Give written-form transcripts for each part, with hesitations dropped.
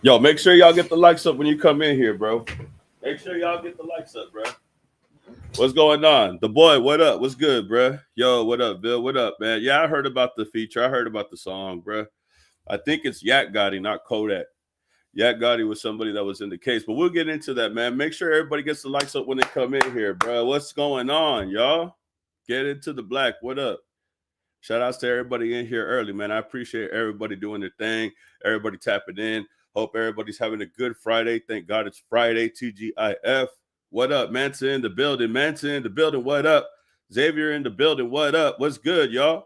Yo, make sure y'all get the likes up when you come in here, bro. Make sure y'all get the likes up, bro. What's going on? The boy, what up? What's good, bro? Yo, what up, Bill? What up, man? Yeah, I heard about the feature. I heard about the song, bro. I think it's Yak Gotti, not Kodak. Yak Gotti was somebody that was in the case, but we'll get into that, man. Make sure everybody gets the likes up when they come in here, bro. What's going on, y'all? Get into the black. What up? Shout outs to everybody in here early, man. I appreciate everybody doing their thing, everybody tapping in. Hope everybody's having a good Friday. Thank God it's Friday, TGIF. What up, Manson in the building? Manson in the building. What up? Xavier in the building. What up? What's good, y'all?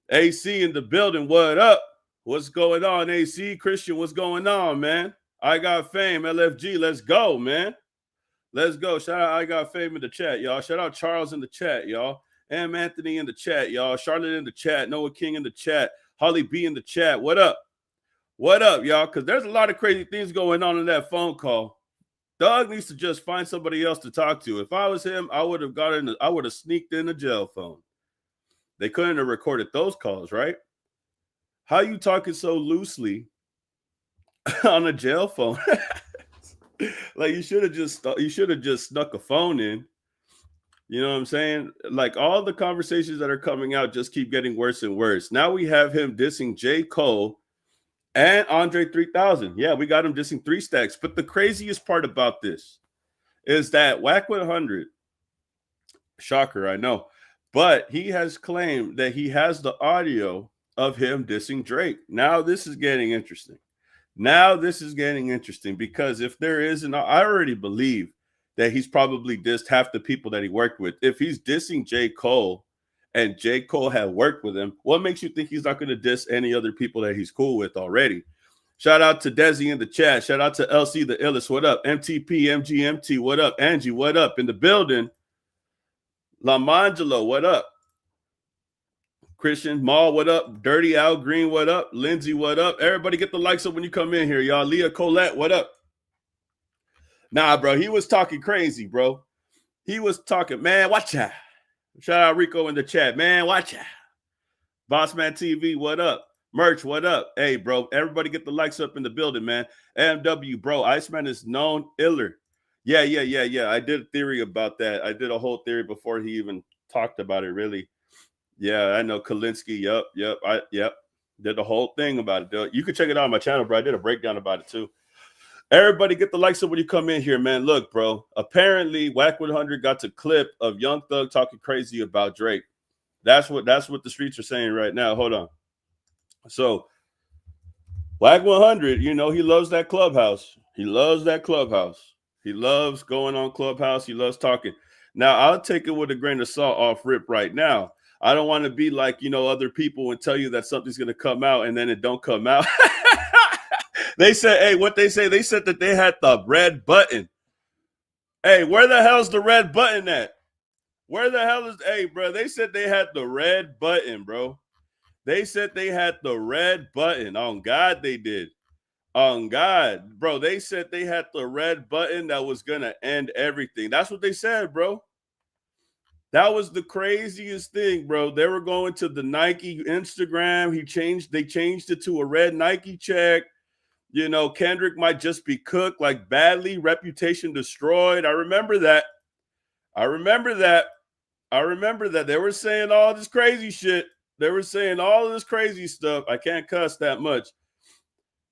AC in the building. What up? What's going on, AC? Christian, what's going on, man? I got fame, LFG. Let's go, man. Let's go. Shout out I got fame in the chat, y'all. Shout out Charles in the chat, y'all. Am Anthony in the chat, y'all. Charlotte in the chat. Noah King in the chat. Holly B in the chat. What up? What up, y'all? Because there's a lot of crazy things going on in that phone call. Doug needs to just find somebody else to talk to. If I was him, I would have sneaked in the jail phone. They couldn't have recorded those calls, right? How you talking so loosely on a jail phone? Like you should have just snuck a phone in. You know what I'm saying? Like all the conversations that are coming out just keep getting worse and worse. Now we have him dissing Jcole and Andre 3000. Yeah, we got him dissing 3 Stacks. But the craziest part about this is that Wack 100, shocker, I know, but he has claimed that he has the audio of him dissing Drake. Now this is getting interesting. Because if there isn't, I already believe that he's probably dissed half the people that he worked with. If he's dissing J. Cole and J. Cole had worked with him, what makes you think he's not going to diss any other people that he's cool with already? Shout out to Desi in the chat. Shout out to LC the Illest. What up? MTP, MGMT. What up? Angie, what up? In the building. Lamangelo, what up? Christian Maul, what up? Dirty Al Green, what up? Lindsay, what up? Everybody get the likes up when you come in here, y'all. Leah Colette, what up? Nah, bro, he was talking crazy, bro. He was talking, man, watch out. Shout out Rico in the chat, man, watch out. Bossman TV, what up? Merch, what up? Hey, bro, everybody get the likes up in the building, man. MW, bro, Iceman is known iller. Yeah. I did a theory about that. I did a whole theory before he even talked about it, really. Yeah, I know Kalinsky. Yep. Did the whole thing about it. You can check it out on my channel, bro. I did a breakdown about it too. Everybody get the likes up when you come in here, man. Look, bro. Apparently, Wack 100 got a clip of Young Thug talking crazy about Drake. That's what the streets are saying right now. Hold on. So, Wack 100, you know, he loves that clubhouse. He loves going on Clubhouse. He loves talking. Now, I'll take it with a grain of salt off rip right now. I don't want to be like, you know, other people and tell you that something's going to come out and then it don't come out. They said, hey, what they say? They said that they had the red button. Hey, where the hell's the red button at? Where the hell is, hey, bro, they said they had the red button, bro. They said they had the red button. On God, they did. On God, bro, they said they had the red button that was going to end everything. That's what they said, bro. That was the craziest thing, bro. They were going to the Nike Instagram. They changed it to a red Nike check. You know, Kendrick might just be cooked like badly, reputation destroyed. I remember that. They were saying all this crazy shit. They were saying all of this crazy stuff. I can't cuss that much.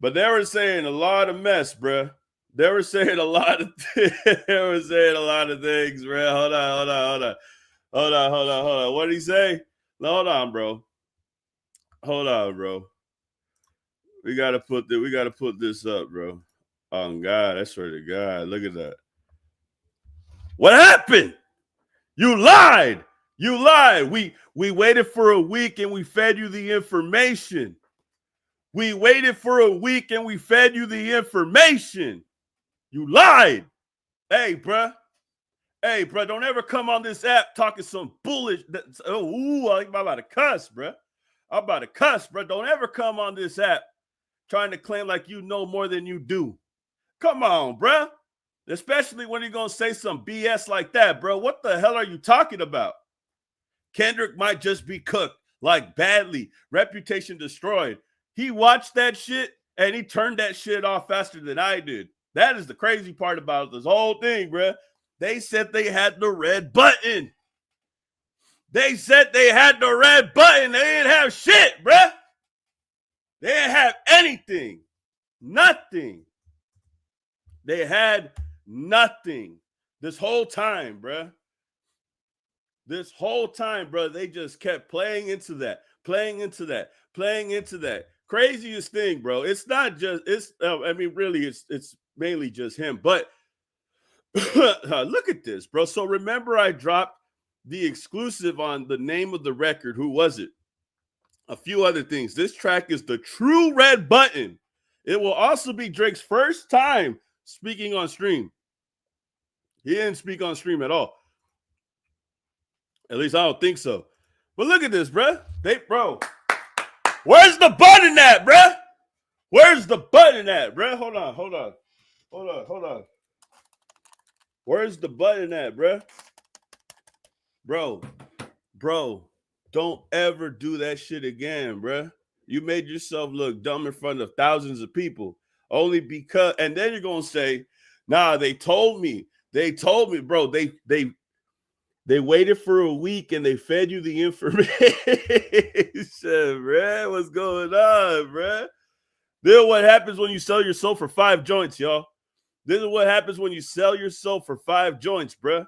But they were saying a lot of mess, bro. They were saying a lot of things, bro. Hold on. What did he say? Hold on, bro. We gotta put this up, bro. Oh God, I swear to God. Look at that. What happened? You lied. We waited for a week and we fed you the information. You lied. Hey, bro, don't ever come on this app talking some bullshit. I'm about to cuss, bro. Don't ever come on this app trying to claim like you know more than you do. Come on, bro. Especially when you're going to say some BS like that, bro. What the hell are you talking about? Kendrick might just be cooked, like badly. Reputation destroyed. He watched that shit And he turned that shit off faster than I did. That is the crazy part about this whole thing, bro. They said they had the red button. They said they had the red button. They didn't have shit, bro. They didn't have anything. Nothing. They had nothing this whole time, bro. This whole time, bro, they just kept playing into that. Craziest thing, bro. It's not just, really, it's mainly just him. But look at this, bro. So remember I dropped the exclusive on the name of the record. Who was it? A few other things. This track is the true red button. It will also be Drake's first time speaking on stream. He didn't speak on stream at all. At least I don't think so. But look at this, bro. Where's the button at, bro? Where's the button at, bro? Hold on. Where's the button at, bro? Bro, don't ever do that shit again, bro. You made yourself look dumb in front of thousands of people only because, and then you're going to say, nah, they told me, bro. They waited for a week and they fed you the information, bro. What's going on, bro? This is what happens when you sell your soul for 5 joints, y'all. This is what happens when you sell your soul for 5 joints, bro.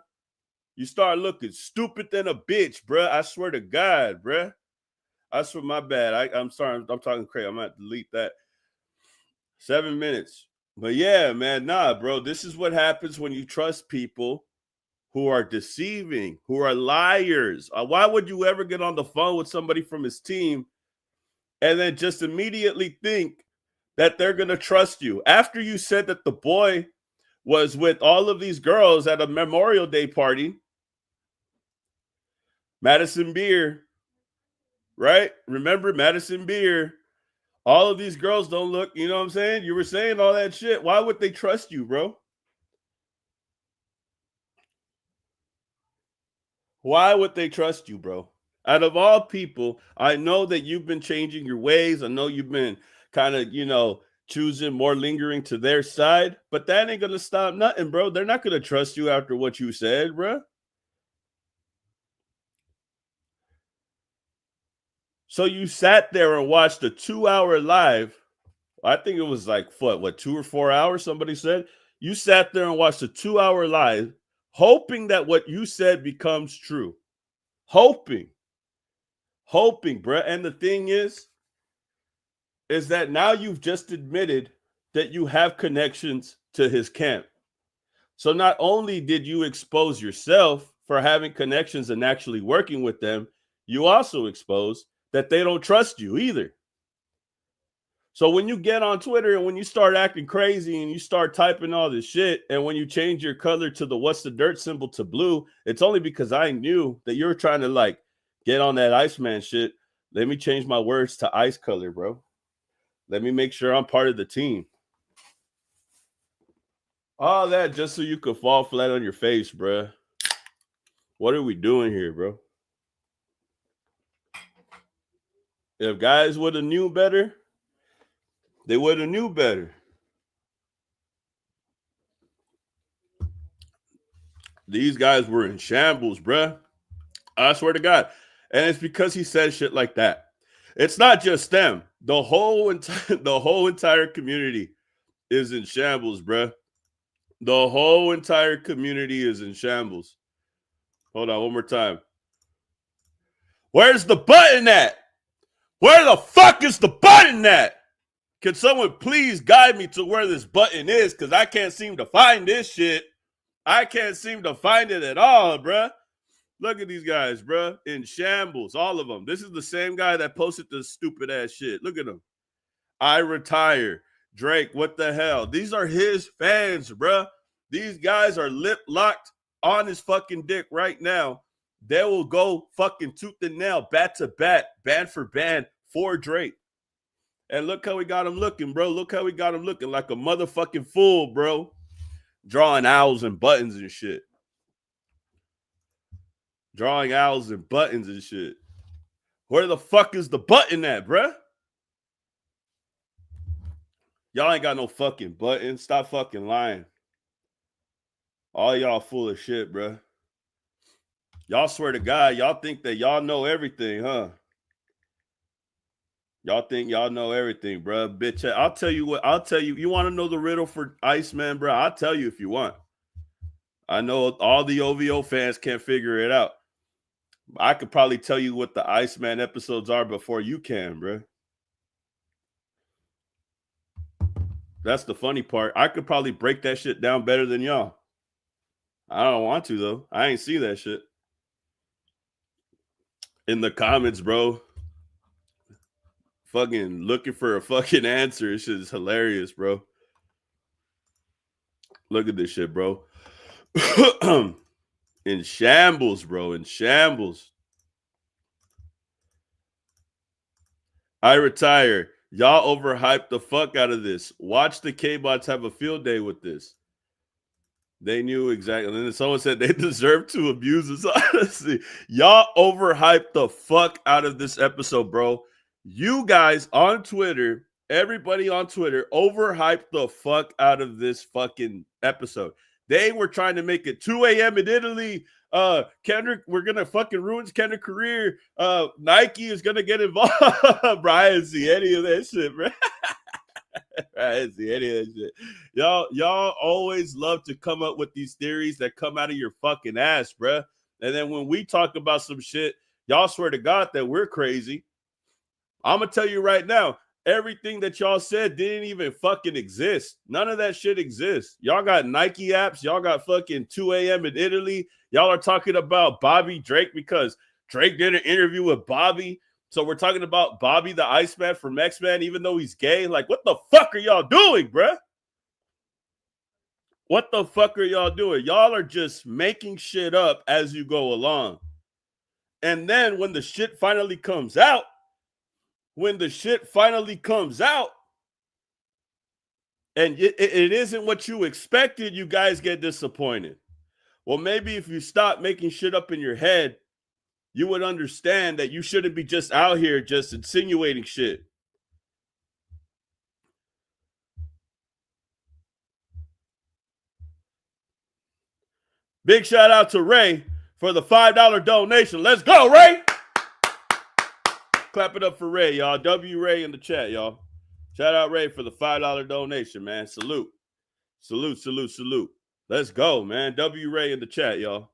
You start looking stupid than a bitch, bro. I swear to God, bro. I swear, my bad. I'm sorry. I'm talking crazy. I'm going to have to delete that. 7 minutes. But yeah, man, nah, bro. This is what happens when you trust people who are deceiving, who are liars. Why would you ever get on the phone with somebody from his team and then just immediately think that they're going to trust you? After you said that the boy was with all of these girls at a Memorial Day party, Madison Beer, right? Remember Madison Beer? All of these girls don't look, you know what I'm saying? You were saying all that shit. Why would they trust you, bro? Why would they trust you, bro? Out of all people, I know that you've been changing your ways. I know you've been kind of, choosing more lingering to their side, but that ain't going to stop nothing, bro. They're not going to trust you after what you said, bro. So you sat there and watched a 2-hour live. I think it was like, what, 2 or 4 hours, somebody said? You sat there and watched a 2-hour live, hoping that what you said becomes true. Hoping, bro. And the thing is that now you've just admitted that you have connections to his camp. So not only did you expose yourself for having connections and actually working with them, you also exposed that they don't trust you either. So when you get on Twitter and when you start acting crazy and you start typing all this shit, and when you change your color to the what's the dirt symbol to blue, it's only because I knew that you were trying to get on that Iceman shit. Let me change my words to ice color, bro. Let me make sure I'm part of the team. All that just so you could fall flat on your face, bro. What are we doing here, bro? If guys would have knew better, they would have knew better. These guys were in shambles, bruh. I swear to God. And it's because he said shit like that. It's not just them. The whole entire community is in shambles, bruh. The whole entire community is in shambles. Hold on, one more time. Where's the button at? Where the fuck is the button at? Can someone please guide me to where this button is? Because I can't seem to find this shit. I can't seem to find it at all, bruh. Look at these guys, bruh. In shambles, all of them. This is the same guy that posted this stupid ass shit. Look at him. I retire. Drake, what the hell? These are his fans, bruh. These guys are lip locked on his fucking dick right now. They will go fucking tooth and nail, bat to bat, band for band for Drake. And look how we got him looking, bro. Look how we got him looking like a motherfucking fool, bro. Drawing owls and buttons and shit. Drawing owls and buttons and shit. Where the fuck is the button at, bruh? Y'all ain't got no fucking button. Stop fucking lying. All y'all full of shit, bro. Y'all swear to God, y'all think that y'all know everything, huh? Y'all think y'all know everything, bro. Bitch, I'll tell you what. I'll tell you. You want to know the riddle for Iceman, bro? I'll tell you if you want. I know all the OVO fans can't figure it out. I could probably tell you what the Iceman episodes are before you can, bro. That's the funny part. I could probably break that shit down better than y'all. I don't want to, though. I ain't see that shit. In the comments, bro. Fucking looking for a fucking answer. This shit is hilarious, bro. Look at this shit, bro. In shambles, bro. In shambles. I retire. Y'all overhyped the fuck out of this. Watch the K-bots have a field day with this. They knew exactly. And then someone said they deserve to abuse us. Honestly, y'all overhyped the fuck out of this episode, bro. You guys on Twitter, everybody on Twitter, overhyped the fuck out of this fucking episode. They were trying to make it 2 a.m. in Italy. Kendrick, we're gonna fucking ruin Kendrick's career. Nike is gonna get involved. Bro, I didn't see any of that shit, bro. I didn't see any of that shit. Y'all always love to come up with these theories that come out of your fucking ass, bro. And then when we talk about some shit, y'all swear to God that we're crazy. I'm gonna tell you right now, everything that y'all said didn't even fucking exist. None of that shit exists. Y'all got Nike apps. Y'all got fucking 2 a.m. in Italy. Y'all are talking about Bobby Drake because Drake did an interview with Bobby. So we're talking about Bobby the Iceman from X-Men, even though he's gay. Like, what the fuck are y'all doing, bruh? What the fuck are y'all doing? Y'all are just making shit up as you go along. And then when the shit finally comes out, and it isn't what you expected, you guys get disappointed. Well, maybe if you stop making shit up in your head, you would understand that you shouldn't be just out here just insinuating shit. Big shout out to Ray for the $5 donation. Let's go, Ray! Clap it up for Ray, y'all. W Ray in the chat, y'all. Shout out Ray for the $5 donation, man. Salute. Salute, salute, salute. Let's go, man. W Ray in the chat, y'all.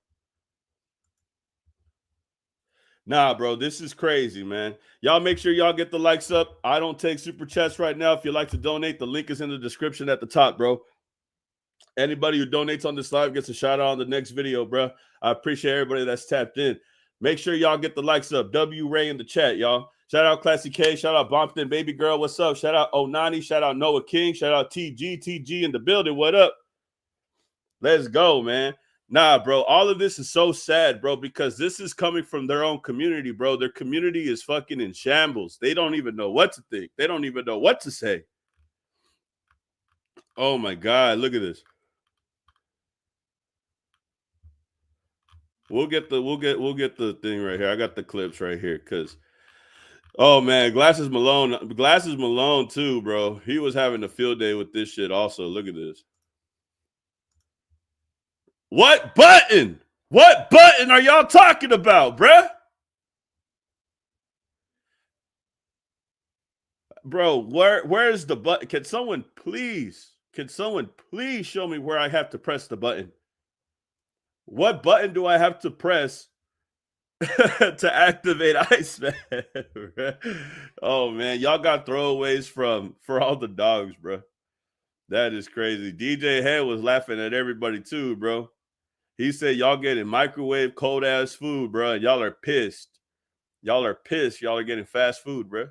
Nah, bro, this is crazy, man. Y'all make sure y'all get the likes up. I don't take super chats right now. If you'd like to donate, the link is in the description at the top, bro. Anybody who donates on this live gets a shout out on the next video, bro. I appreciate everybody that's tapped in. Make sure y'all get the likes up. W Ray in the chat, y'all. Shout out Classy K. Shout out Bompton Baby Girl. What's up? Shout out Onani. Shout out Noah King. Shout out TG in the building. What up? Let's go, man. Nah, bro. All of this is so sad, bro, because this is coming from their own community, bro. Their community is fucking in shambles. They don't even know what to think. They don't even know what to say. Oh my God. Look at this. We'll get the thing right here. I got the clips right here because oh man, Glasses Malone too, bro. He was having a field day with this shit also. Look at this. What button? What button are y'all talking about, bruh? Bro, where's the button? Can someone please show me where I have to press the button? What button do I have to press to activate Iceman? Oh man, y'all got throwaways for all the dogs, bro. That is crazy. DJ Head was laughing at everybody too, bro. He said y'all getting microwave cold ass food, bro. Y'all are pissed. Y'all are pissed. Y'all are getting fast food, bro.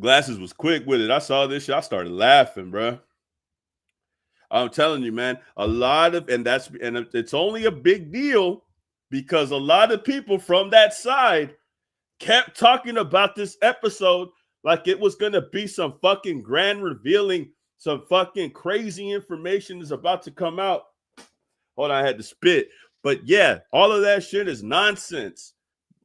Glasses was quick with it. I saw this shit. I started laughing, bro. I'm telling you, man, a lot of, and it's only a big deal because a lot of people from that side kept talking about this episode like it was going to be some fucking grand revealing, some fucking crazy information is about to come out. Hold on, I had to spit. But yeah, all of that shit is nonsense.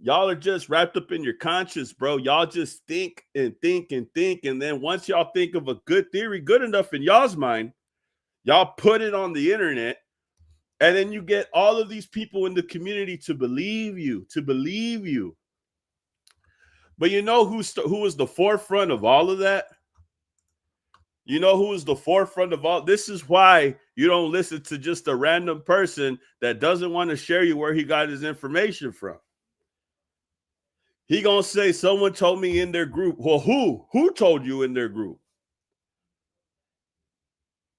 Y'all are just wrapped up in your conscience, bro. Y'all just think and think and think. And then once y'all think of a good theory, good enough in y'all's mind, y'all put it on the internet. And then you get all of these people in the community to believe you, But you know who was the forefront of all of that? You know who is the forefront of all? This is why you don't listen to just a random person that doesn't want to share you where he got his information from. He gonna say someone told me in their group. Well, who? Who told you in their group?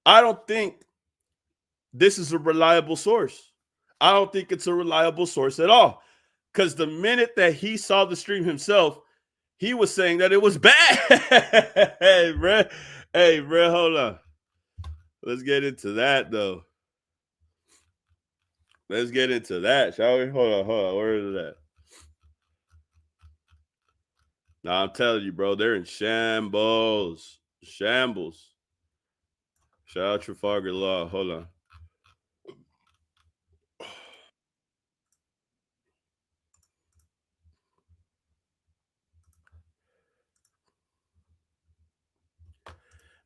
I don't think this is a reliable source. I don't think it's a reliable source at all. Because the minute that he saw the stream himself, he was saying that it was bad. Hey, bro, hold on. Let's get into that, though. Let's get into that, shall we? Hold on. Where is that? Nah, I'm telling you, bro, they're in shambles. Shambles. Shout out Trafalgar Law. Hold on.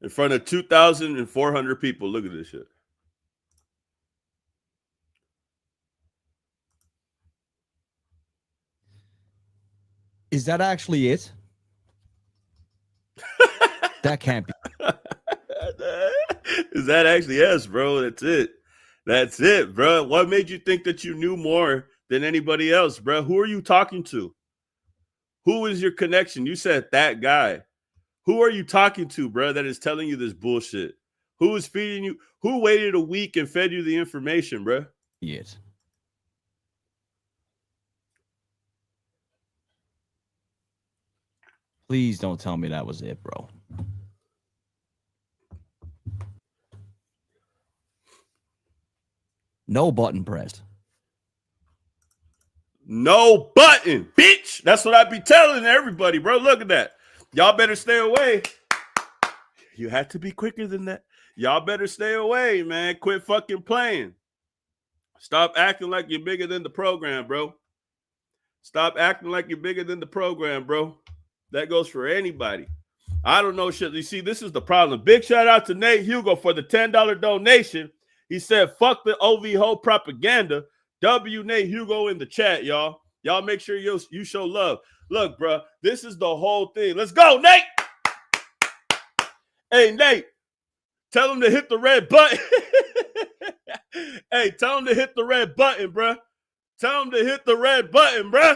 In front of 2,400 people. Look at this shit. Is that actually it? That can't be. Is that actually yes, bro? That's it. That's it, bro. What made you think that you knew more than anybody else, bro? Who are you talking to? Who is your connection? You said that guy. Who are you talking to, bro, that is telling you this bullshit? Who is feeding you? Who waited a week and fed you the information, bro? Yes. Please don't tell me that was it, bro. No button pressed. No button, bitch. That's what I be telling everybody, bro. Look at that. Y'all better stay away. You had to be quicker than that. Y'all better stay away, man. Quit fucking playing. Stop acting like you're bigger than the program, bro. Stop acting like you're bigger than the program, bro. That goes for anybody. I don't know shit. You see, this is the problem. Big shout out to Nate Hugo for the $10 donation. He said, fuck the OV ho propaganda. W Nate Hugo in the chat, y'all. Y'all make sure you show love. Look, bro, this is the whole thing. Let's go, Nate. Hey, Nate, tell him to hit the red button. Hey, tell him to hit the red button, bro. Tell him to hit the red button, bro.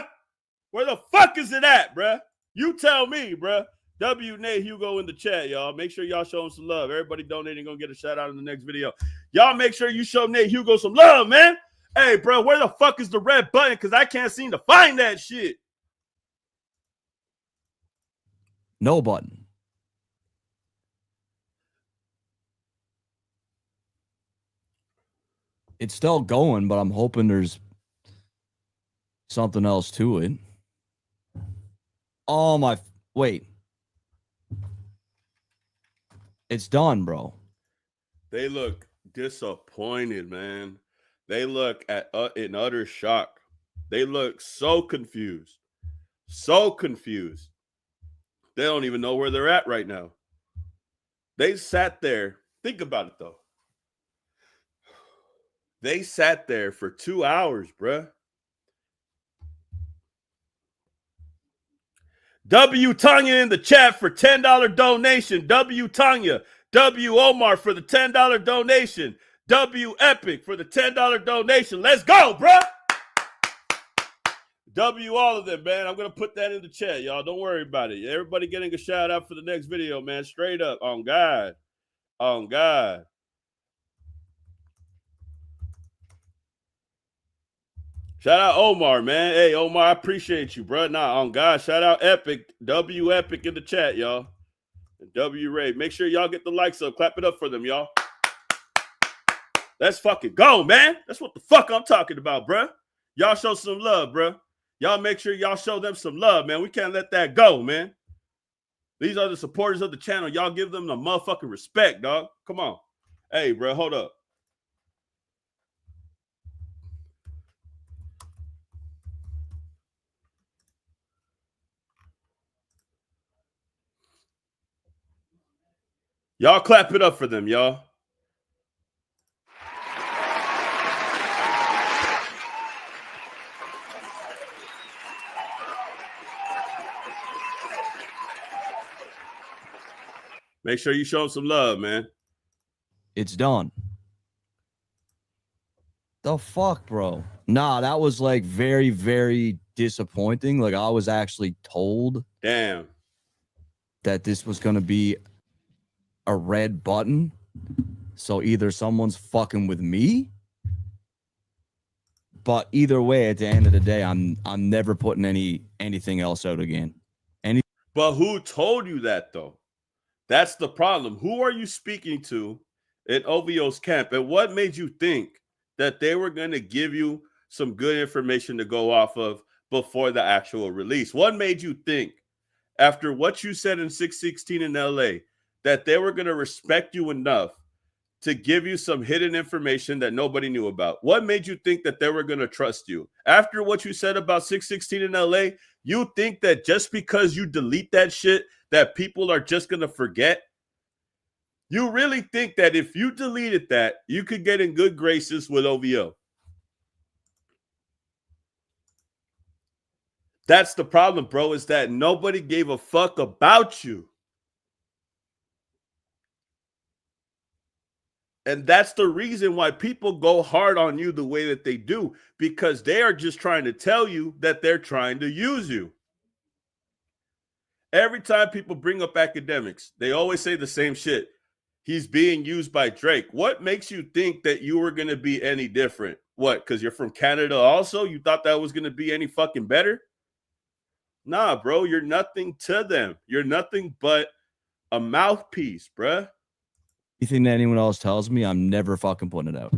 Where the fuck is it at, bro? You tell me, bro. W Nate Hugo in the chat, y'all. Make sure y'all show him some love. Everybody donating gonna get a shout out in the next video. Y'all make sure you show Nate Hugo some love, man. Hey, bro, where the fuck is the red button? Because I can't seem to find that shit. No button. It's still going, but I'm hoping there's something else to it. Oh, my. Wait. It's done, bro. They look disappointed, man. They look in utter shock. They look so confused. So confused. They don't even know where they're at right now. They sat there. Think about it, though. They sat there for 2 hours, bruh. W Tanya in the chat for $10 donation. W Tanya. W Omar for the $10 donation. W Epic for the $10 donation. Let's go, bruh. W all of them, man. I'm going to put that in the chat, y'all. Don't worry about it. Everybody getting a shout out for the next video, man. Straight up. On God. On God. Shout out Omar, man. Hey, Omar, I appreciate you, bro. Nah, on God. Shout out Epic. W Epic in the chat, y'all. And W Ray. Make sure y'all get the likes up. Clap it up for them, y'all. Let's fucking go, man. That's what the fuck I'm talking about, bro. Y'all show some love, bro. Y'all make sure y'all show them some love, man. We can't let that go, man. These are the supporters of the channel. Y'all give them the motherfucking respect, dog. Come on. Hey, bro, hold up. Y'all clap it up for them, y'all. Make sure you show them some love, man. It's done. The fuck, bro? Nah, that was like very, very disappointing. Like I was actually told Damn. that this was gonna be a red button. So either someone's fucking with me, but either way, at the end of the day, I'm never putting anything else out again. But who told you that though? That's the problem. Who are you speaking to in OVO's camp? And what made you think that they were going to give you some good information to go off of before the actual release? What made you think, after what you said in 616 in LA, that they were going to respect you enough to give you some hidden information that nobody knew about? What made you think that they were going to trust you? After what you said about 616 in LA, you think that just because you delete that shit, that people are just going to forget? You really think that if you deleted that, you could get in good graces with OVO? That's the problem, bro, is that nobody gave a fuck about you. And that's the reason why people go hard on you the way that they do, because they are just trying to tell you that they're trying to use you. Every time people bring up academics, they always say the same shit. He's being used by Drake. What makes you think that you were going to be any different? What, because you're from Canada also? You thought that was going to be any fucking better? Nah, bro, you're nothing to them. You're nothing but a mouthpiece, bruh. Anything that anyone else tells me, I'm never fucking putting it out.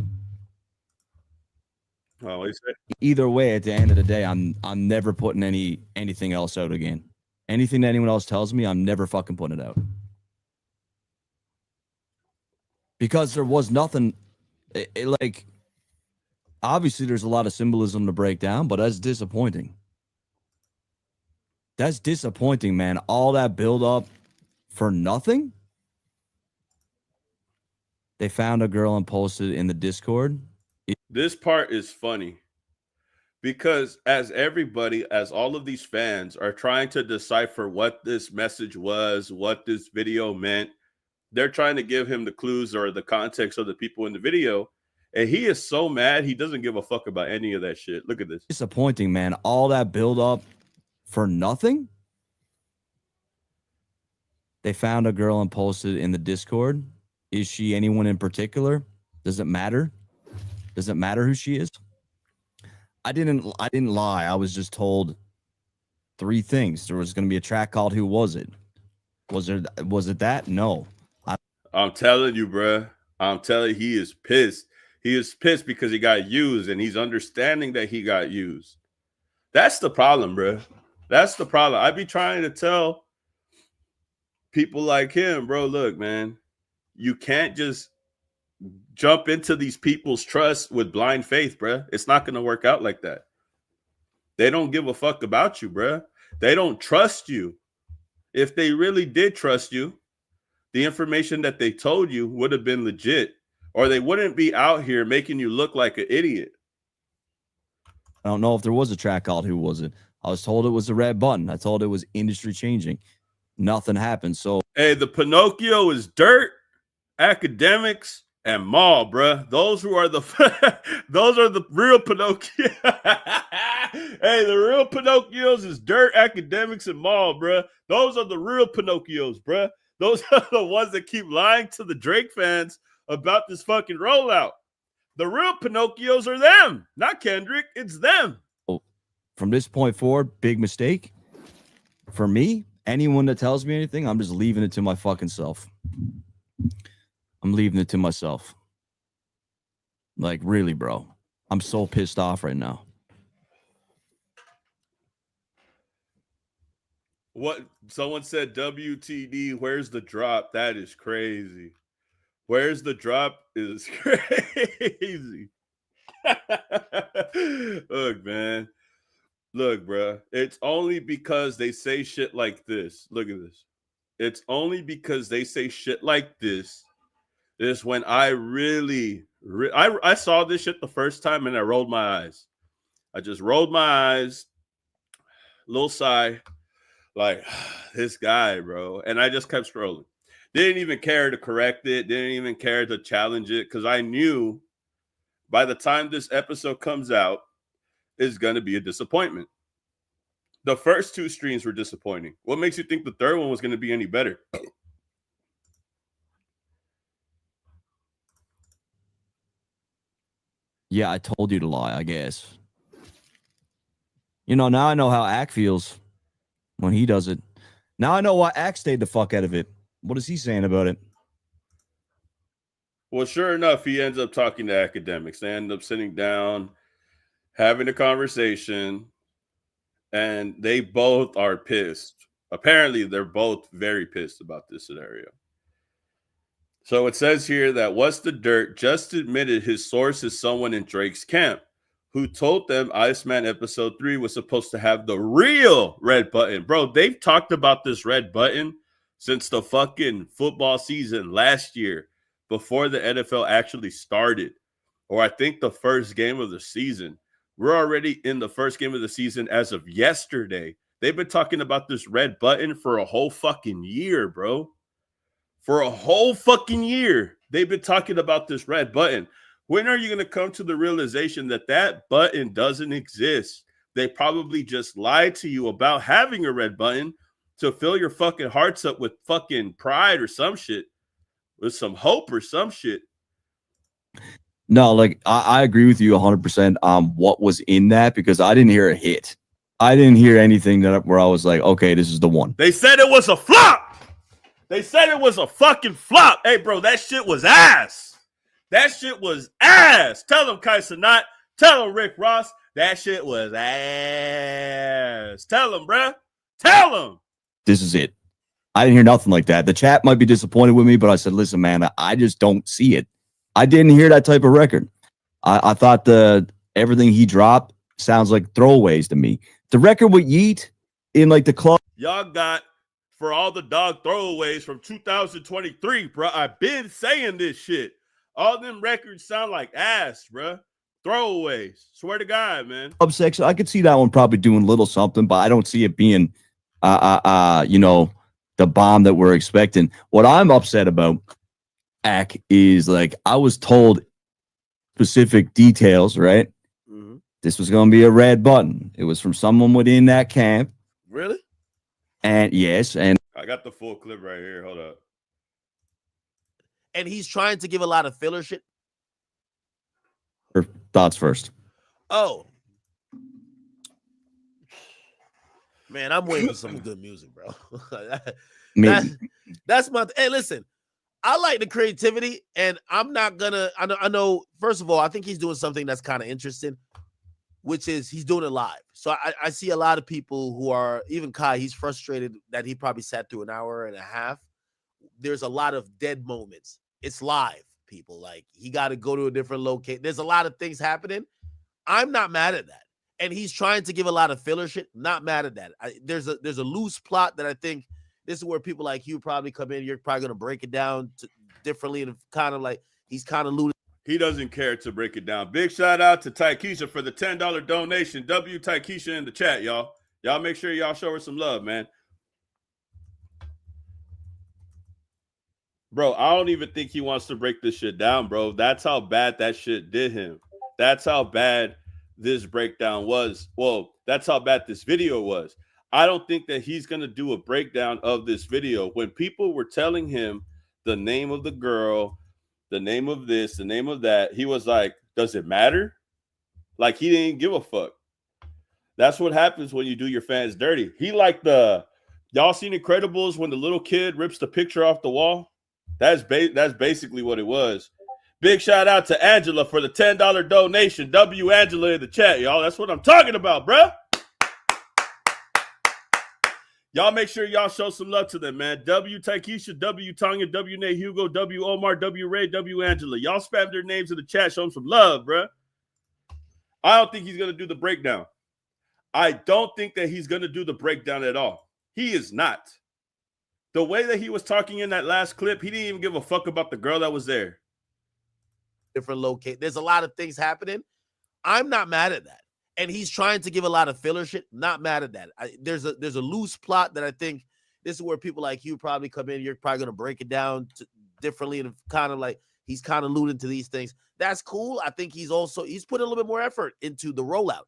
Oh, what say? Either way, at the end of the day, I'm never putting anything else out again. Anything that anyone else tells me, I'm never fucking putting it out. Because there was nothing, like, obviously there's a lot of symbolism to break down, but that's disappointing. That's disappointing, man. All that build up for nothing. They found a girl and posted in the Discord. This part is funny because as all of these fans are trying to decipher what this message was, what this video meant, they're trying to give him the clues or the context of the people in the video. And he is so mad, he doesn't give a fuck about any of that shit. Look at this. Disappointing, man. All that build up for nothing. They found a girl and posted in the Discord. Is she anyone in particular? Does it matter? Does it matter who she is? I didn't lie. I was just told three things. There was going to be a track called Who Was It? Was it that? No. I'm telling you, bruh. I'm telling you, he is pissed. He is pissed because he got used, and he's understanding that he got used. That's the problem, bruh. That's the problem. I be trying to tell people like him, bro, look, man, you can't just jump into these people's trust with blind faith, bruh. It's not going to work out like that. They don't give a fuck about you, bruh. They don't trust you. If they really did trust you, the information that they told you would have been legit, or they wouldn't be out here making you look like an idiot. I don't know if there was a track called Who Was It? I was told it was a red button. I told it was industry changing. Nothing happened. So, hey, the Pinocchio is dirt, academics, and Maul, bruh. Those are the real Pinocchio. Hey, the real Pinocchios is dirt, academics, and Maul, bruh. Those are the real Pinocchios, bruh. Those are the ones that keep lying to the Drake fans about this fucking rollout. The real Pinocchios are them, not Kendrick. It's them. From this point forward, big mistake. For me, anyone that tells me anything, I'm just leaving it to my fucking self. I'm leaving it to myself. Like, really, bro. I'm so pissed off right now. What? Someone said WTD, where's the drop? That is crazy. Where's the drop is crazy. Look, man. Look, bro. It's only because they say shit like this. Look at this. It's only because they say shit like this is when I really I saw this shit the first time and I rolled my eyes. I just rolled my eyes, little sigh, like this guy, bro. And I just kept scrolling. Didn't even care to correct it, didn't even care to challenge it, because I knew by the time this episode comes out, it's gonna be a disappointment. The first two streams were disappointing. What makes you think the third one was gonna be any better? Yeah, I told you to lie, I guess. You know, now I know how Ack feels when he does it. Now I know why Ack stayed the fuck out of it. What is he saying about it? Well, sure enough, he ends up talking to academics. They end up sitting down, having a conversation, and they both are pissed. Apparently, they're both very pissed about this scenario. So it says here that What's the Dirt just admitted his source is someone in Drake's camp who told them Iceman episode 3 was supposed to have the real red button. Bro, they've talked about this red button since the fucking football season last year, before the NFL actually started, or I think the first game of the season. We're already in the first game of the season as of yesterday. They've been talking about this red button for a whole fucking year, bro. For a whole fucking year, they've been talking about this red button. When are you going to come to the realization that that button doesn't exist? They probably just lied to you about having a red button to fill your fucking hearts up with fucking pride or some shit, with some hope or some shit. No, like I agree with you 100% on what was in that, because I didn't hear a hit. I didn't hear anything where I was like, okay, this is the one. They said it was a flop. They said it was a fucking flop. Hey, bro, that shit was ass. That shit was ass. Tell them, Kaiser Knott. Tell them, Rick Ross. That shit was ass. Tell them, bro. Tell them. This is it. I didn't hear nothing like that. The chat might be disappointed with me, but I said, listen, man, I just don't see it. I didn't hear that type of record. I thought everything he dropped sounds like throwaways to me. The record with Yeet in like the club. Y'all got For All the Dog Throwaways from 2023, bro. I've been saying this shit. All them records sound like ass, bro. Throwaways. Swear to God, man. Club section. I could see that one probably doing a little something, but I don't see it being, you know, the bomb that we're expecting. What I'm upset about, Ack, is like I was told specific details, right? Mm-hmm. This was going to be a red button. It was from someone within that camp. Really? And yes, and I got the full clip right here. Hold up. And he's trying to give a lot of filler shit. Thoughts first. Oh. Man, I'm waiting for some good music, bro. That's my hey, listen. I like the creativity, and I'm not gonna. I know. First of all, I think he's doing something that's kind of interesting, which is he's doing it live. So I see a lot of people who are, even Kai. He's frustrated that he probably sat through an hour and a half. There's a lot of dead moments. It's live, people. Like he got to go to a different location. There's a lot of things happening. I'm not mad at that, and he's trying to give a lot of filler shit. Not mad at that. There's a loose plot that I think. This is where people like you probably come in. You're probably going to break it down differently and kind of like he's kind of looting. He doesn't care to break it down. Big shout out to Taikisha for the $10 donation. W Taikisha in the chat, y'all. Y'all make sure y'all show her some love, man. Bro, I don't even think he wants to break this shit down, bro. That's how bad that shit did him. That's how bad this breakdown was. Well, that's how bad this video was. I don't think that he's going to do a breakdown of this video. When people were telling him the name of the girl, the name of this, the name of that, he was like, does it matter? Like, he didn't give a fuck. That's what happens when you do your fans dirty. He like y'all seen Incredibles when the little kid rips the picture off the wall? That's basically what it was. Big shout out to Angela for the $10 donation. W Angela in the chat, y'all. That's what I'm talking about, bruh. Y'all make sure y'all show some love to them, man. W Taikisha, W Tanya, W Nate Hugo, W Omar, W Ray, W Angela. Y'all spam their names in the chat. Show them some love, bro. I don't think he's going to do the breakdown. I don't think that he's going to do the breakdown at all. He is not. the way that he was talking in that last clip, he didn't even give a fuck about the girl that was there. Different locate. There's a lot of things happening. I'm not mad at that. And he's trying to give a lot of filler shit. Not mad at that. There's a loose plot that I think this is where people like you probably come in. You're probably going to break it down differently and kind of like he's kind of alluding to these things. That's cool. I think he's put a little bit more effort into the rollout.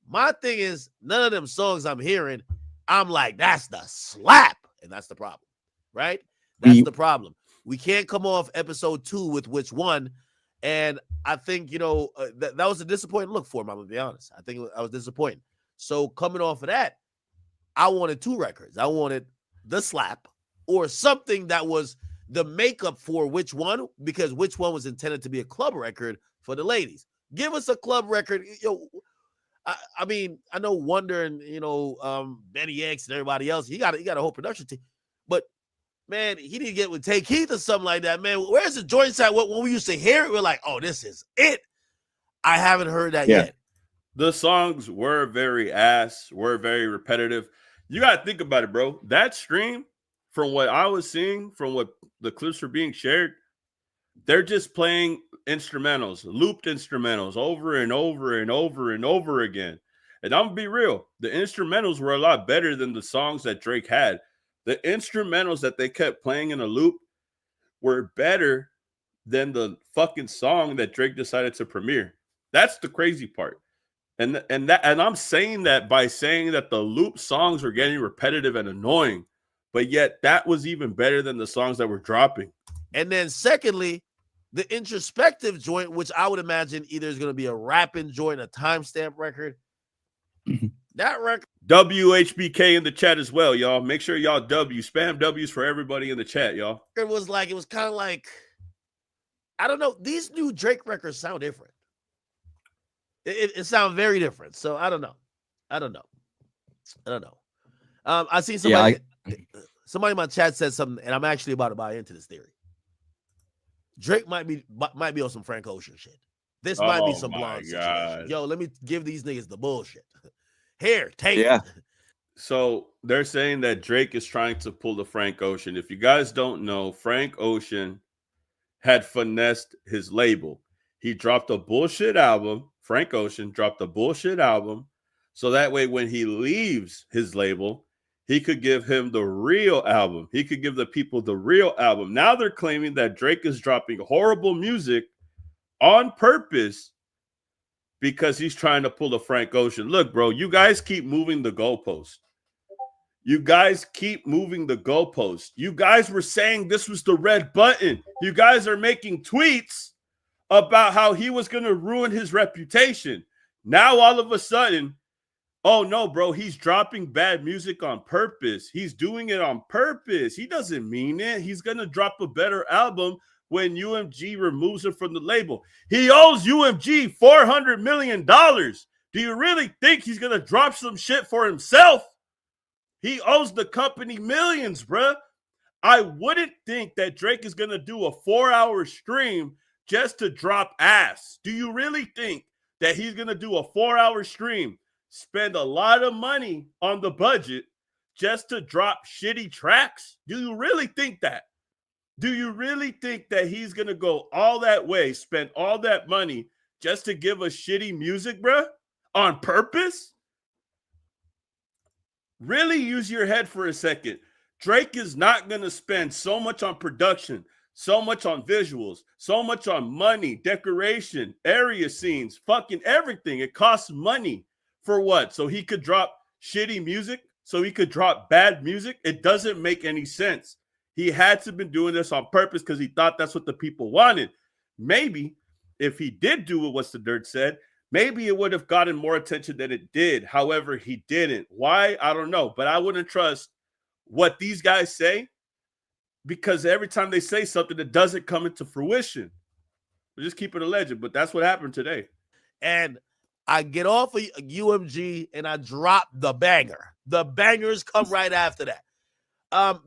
My thing is none of them songs I'm hearing, I'm like, that's the slap. And that's the problem, right? That's the problem. We can't come off episode 2 with which one. And I think, that was a disappointing look for him. I'm going to be honest. I think I was disappointed. So coming off of that, I wanted 2 records. I wanted the slap or something that was the makeup for which one, because which one was intended to be a club record for the ladies. Give us a club record. I mean, I know Wonder and, Benny X and everybody else. He got a whole production team. But, man, he didn't get with Take Heath or something like that, man. Where's the joints at? When we used to hear it, we're like, oh, this is it. I haven't heard that yet. The songs were very very repetitive. You got to think about it, bro. That stream, from what I was seeing, from what the clips were being shared, they're just playing instrumentals, looped instrumentals over and over and over and over again. And I'm going to be real. The instrumentals were a lot better than the songs that Drake had. The instrumentals that they kept playing in a loop were better than the fucking song that Drake decided to premiere. That's the crazy part. And I'm saying that by saying that the loop songs were getting repetitive and annoying, but yet that was even better than the songs that were dropping. And then secondly, the introspective joint, which I would imagine either is going to be a rapping joint, a timestamp record. That record. WHBK in the chat as well, y'all. Make sure y'all spam W's for everybody in the chat, y'all. It was kind of like, I don't know. These new Drake records sound different. It sounds very different. So I don't know. I seen somebody. Somebody in my chat said something, and I'm actually about to buy into this theory. Drake might be on some Frank Ocean shit. This might be some blonde situation. Yo, let me give these niggas the bullshit. Here, take it. So they're saying that Drake is trying to pull the Frank Ocean. If you guys don't know, Frank Ocean had finessed his label. He dropped a bullshit album. Frank Ocean dropped a bullshit album. So that way, when he leaves his label, he could give him the real album. He could give the people the real album. Now they're claiming that Drake is dropping horrible music on purpose because he's trying to pull a Frank Ocean. Look, bro, you guys keep moving the goalpost. You guys keep moving the goalpost. You guys were saying this was the red button. You guys are making tweets about how he was going to ruin his reputation. Now, all of a sudden, oh, no, bro, he's dropping bad music on purpose. He's doing it on purpose. He doesn't mean it. He's going to drop a better album when UMG removes him from the label. He owes UMG $400 million. Do you really think he's going to drop some shit for himself? He owes the company millions, bruh. I wouldn't think that Drake is going to do a 4-hour stream just to drop ass. Do you really think that he's going to do a 4-hour stream, spend a lot of money on the budget just to drop shitty tracks? Do you really think that? Do you really think that he's going to go all that way, spend all that money just to give us shitty music, bruh? On purpose? Really use your head for a second. Drake is not going to spend so much on production, so much on visuals, so much on money, decoration, area scenes, fucking everything. It costs money. For what? So he could drop shitty music? So he could drop bad music? It doesn't make any sense. He had to have been doing this on purpose because he thought that's what the people wanted. Maybe if he did do what What's the Dirt said, maybe it would have gotten more attention than it did. However, he didn't. Why? I don't know. But I wouldn't trust what these guys say because every time they say something, it doesn't come into fruition. We'll just keep it a legend. But that's what happened today. And I get off of UMG and I drop the banger. The bangers come right after that.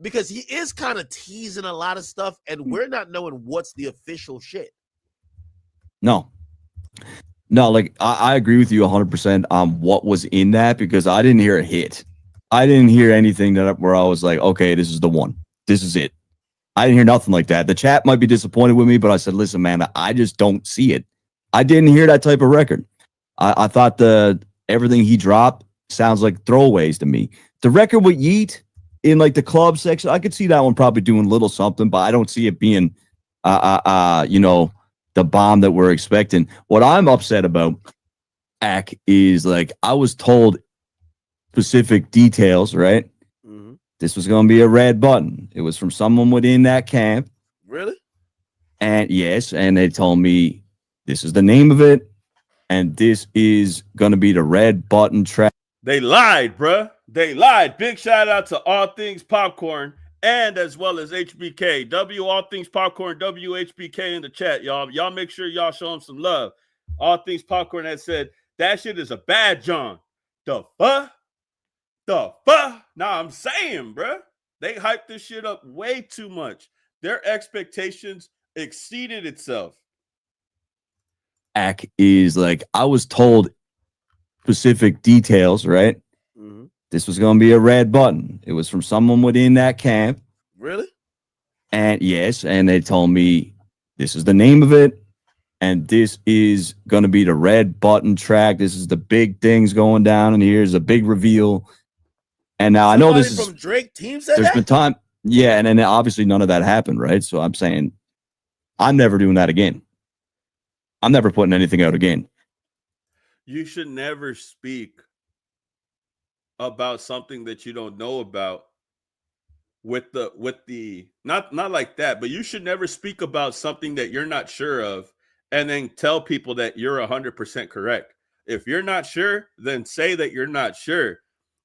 Because he is kind of teasing a lot of stuff and we're not knowing what's the official shit. No, like I agree with you 100% on what was in that because I didn't hear a hit. I didn't hear anything where I was like, okay, this is the one. this is it. I didn't hear nothing like that. The chat might be disappointed with me, but I said, listen, man, I just don't see it. I didn't hear that type of record. I thought everything he dropped sounds like throwaways to me. The record with Yeet in like the club section, I could see that one probably doing a little something, but I don't see it being, you know, the bomb that we're expecting. What I'm upset about, Wack, is like I was told specific details, right? Mm-hmm. This was going to be a red button. It was from someone within that camp. Really? And yes, and they told me this is the name of it, and this is going to be the red button track. They lied, bruh. They lied. Big shout out to All Things Popcorn and as well as HBK. W All Things Popcorn, WHBK in the chat, y'all. Y'all make sure y'all show them some love. All Things Popcorn has said, that shit is a bad John. The fuck? The fuck? Nah, I'm saying, bruh. They hyped this shit up way too much. Their expectations exceeded itself. Wack is like, I was told specific details, right? Mm-hmm. This was going to be a red button. It was from someone within that camp. Really? And yes, and they told me this is the name of it, and this is going to be the red button track. This is the big things going down, and here's a big reveal. And now Somebody I know this is from Drake team said there's that? been time, yeah, and then obviously none of that happened, right? So I'm saying I'm never doing that again. I'm never putting anything out again. You should never speak about something that you don't know about with the not like that, but you should never speak about something that you're not sure of and then tell people that you're 100% correct. If you're not sure, then say that you're not sure.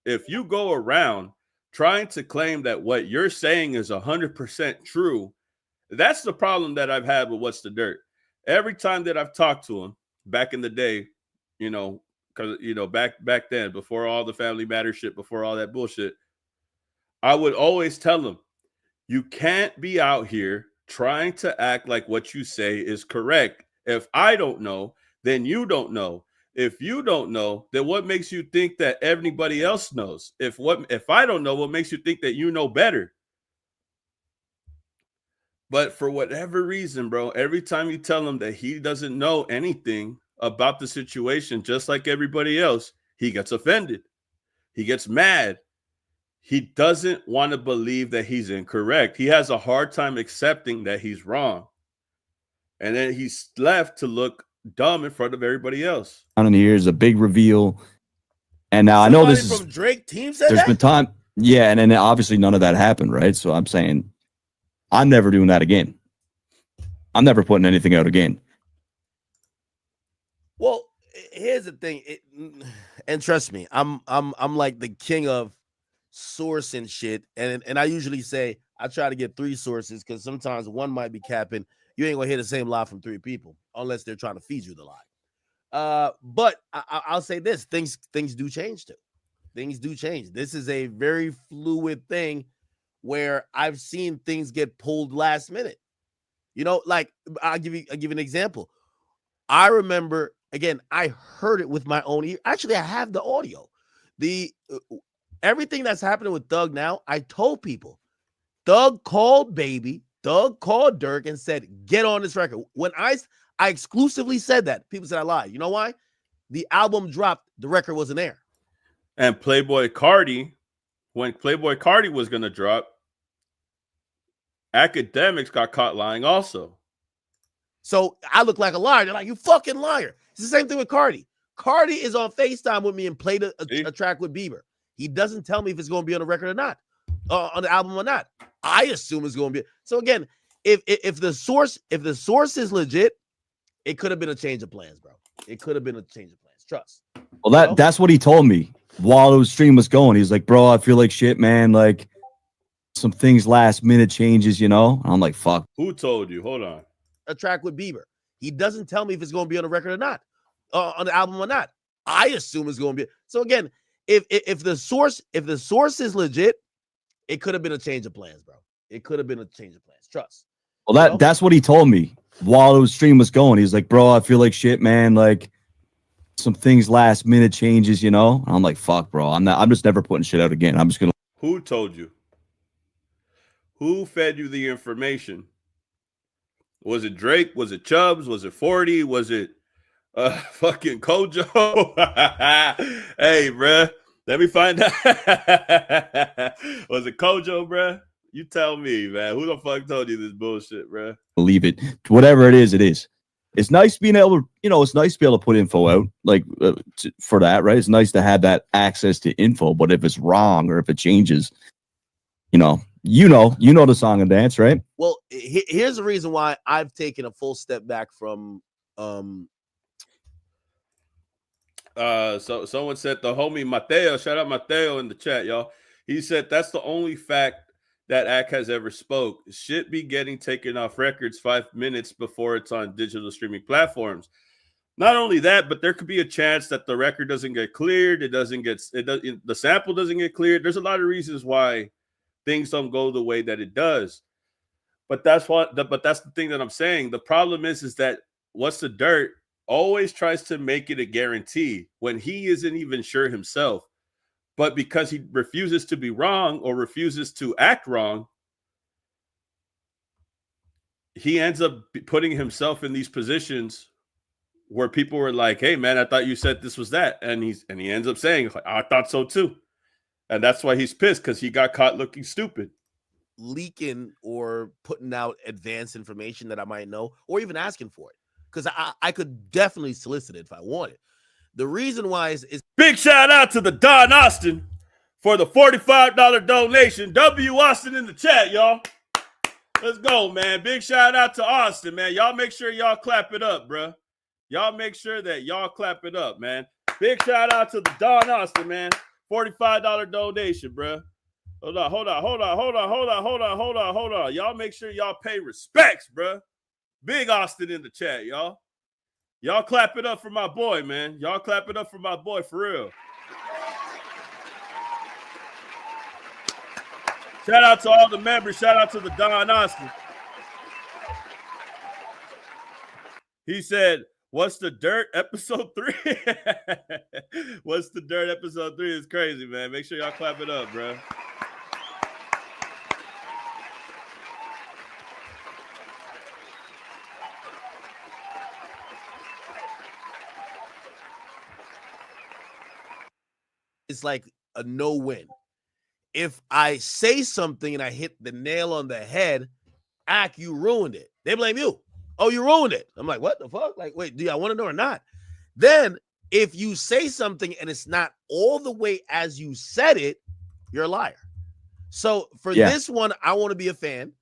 If you go around trying to claim that what you're saying is 100% true, that's the problem that I've had with What's the Dirt. Every time that I've talked to him back in the day, you know, because, you know, back then, before all the Family Matter shit, before all that bullshit, I would always tell him, you can't be out here trying to act like what you say is correct. If I don't know, then you don't know. If you don't know, then what makes you think that everybody else knows? If I don't know, what makes you think that you know better? But for whatever reason, bro, every time you tell him that he doesn't know anything about the situation, just like everybody else, he gets offended. He gets mad. He doesn't want to believe that he's incorrect. He has a hard time accepting that he's wrong. And then he's left to look dumb in front of everybody else. And here's a big reveal. And now I know this is from Drake team said there's that? been time, yeah, and then obviously none of that happened, right? So I'm saying I'm never doing that again. I'm never putting anything out again. Well, here's the thing, and trust me, I'm like the king of source and shit, and I usually say I try to get 3 sources because sometimes one might be capping. You ain't gonna hear the same lie from 3 people unless they're trying to feed you the lie. But I'll say this: things do change too. Things do change. This is a very fluid thing where I've seen things get pulled last minute. You know, like I'll give you an example. I remember, again, I heard it with my own ear. Actually, I have the audio. Everything that's happening with Thug now, I told people. Thug called Baby, Thug called Dirk and said, get on this record. When I exclusively said that, people said I lied. You know why? The album dropped, the record wasn't there. And Playboy Cardi, when Playboy Cardi was going to drop, Academics got caught lying also. So I look like a liar. They're like, you fucking liar. It's the same thing with Cardi. Cardi is on FaceTime with me and played a track with Bieber. He doesn't tell me if it's going to be on the record or not, on the album or not. I assume it's going to be. So again, if the source is legit, it could have been a change of plans, bro. It could have been a change of plans. Trust. Well, that's what he told me while the stream was going. He's like, bro, I feel like shit, man. Like some things last minute changes, you know? And I'm like, fuck. Who told you? Hold on. A track with Bieber. He doesn't tell me if it's going to be on the record or not, on the album or not. I assume it's going to be. So again, if the source is legit, it could have been a change of plans, bro. It could have been a change of plans. Trust. Well, that's what he told me while the stream was going. He's like, bro, I feel like shit, man. Like some things last minute changes, you know? And I'm like, fuck, bro. I'm just never putting shit out again. I'm just gonna. Who told you? Who fed you the information? Was it Drake? Was it Chubbs? Was it 40? Was it fucking Kojo? Hey, bruh. Let me find out. Was it Kojo, bruh? You tell me, man. Who the fuck told you this bullshit, bruh? Believe it. Whatever it is, it is. It's nice being able to, it's nice to be able to put info out like for that, right? It's nice to have that access to info, but if it's wrong or if it changes, you know the song and dance, right? Well, here's the reason why I've taken a full step back from So someone said the homie Mateo, shout out Mateo in the chat, y'all. He said that's the only fact that Ack has ever spoke. Should be getting taken off records 5 minutes before it's on digital streaming platforms. Not only that, but there could be a chance that the record doesn't get cleared. The sample doesn't get cleared. There's a lot of reasons why things don't go the way that it does. But that's the thing that I'm saying. The problem is that What's the Dirt always tries to make it a guarantee when he isn't even sure himself. But because he refuses to be wrong or refuses to act wrong, he ends up putting himself in these positions where people were like, hey, man, I thought you said this was that. And he ends up saying, I thought so too. And that's why he's pissed, because he got caught looking stupid. Leaking or putting out advanced information that I might know, or even asking for it. Because I could definitely solicit it if I wanted. The reason why is big shout out to the Don Austin for the $45 donation. W. Austin in the chat, y'all. Let's go, man. Big shout out to Austin, man. Y'all make sure y'all clap it up, bro. Y'all make sure that y'all clap it up, man. Big shout out to the Don Austin, man. $45 donation, bro. Hold on. Y'all make sure y'all pay respects, bro. Big Austin in the chat, y'all. Y'all clap it up for my boy, man. Y'all clap it up for my boy, for real. Shout out to all the members. Shout out to the Don Austin. He said, What's the Dirt? Episode 3. What's the Dirt? Episode 3 is crazy, man. Make sure y'all clap it up, bro. it's like a no-win. If I say something and I hit the nail on the head, Ack, you ruined it. They blame you. Oh, you ruined it. I'm like, what the fuck? Like, wait, do y'all want to know or not? Then if you say something and it's not all the way as you said it, you're a liar. So for this one, I want to be a fan.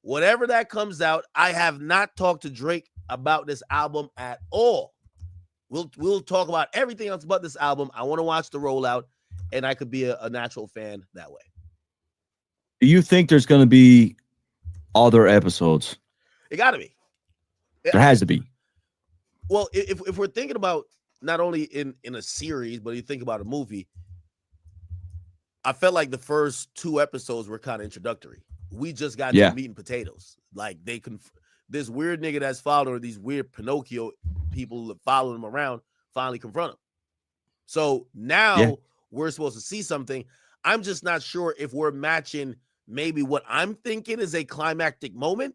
Whatever that comes out, I have not talked to Drake about this album at all. We'll talk about everything else about this album. I want to watch the rollout, and I could be a natural fan that way. Do you think there's going to be other episodes? It got to be. There has to be. Well, if we're thinking about not only in a series, but you think about a movie, I felt like the first 2 episodes were kind of introductory. We just got to meat and potatoes. Like this weird nigga that's following, or these weird Pinocchio people following him around, finally confront him. So now we're supposed to see something. I'm just not sure if we're matching maybe what I'm thinking is a climactic moment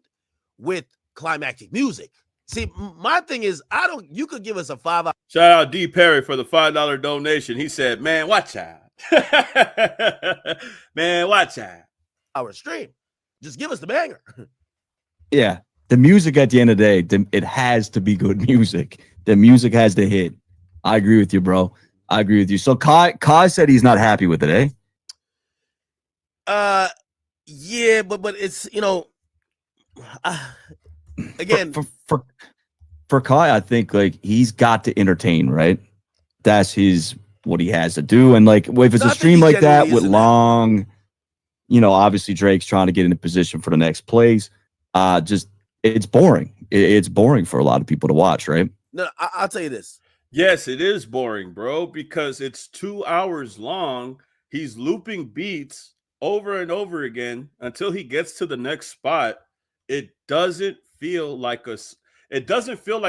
with climactic music. See, my thing is, you could give us a 5-hour. Shout out D. Perry for the $5 donation. He said, man, watch out. Man, watch out. Our stream. Just give us the banger. Yeah. The music at the end of the day, it has to be good music. The music has to hit. I agree with you, bro. I agree with you. So Kai said he's not happy with it, eh? Yeah, but it's, again, for Kai, I think like he's got to entertain, right? That's what he has to do. And like if it's a stream like that with long, obviously Drake's trying to get in a position for the next plays. It's boring. It's boring for a lot of people to watch, right? No, I'll tell you this. Yes, it is boring, bro, because it's 2 hours long. He's looping beats over and over again until he gets to the next spot. It doesn't feel like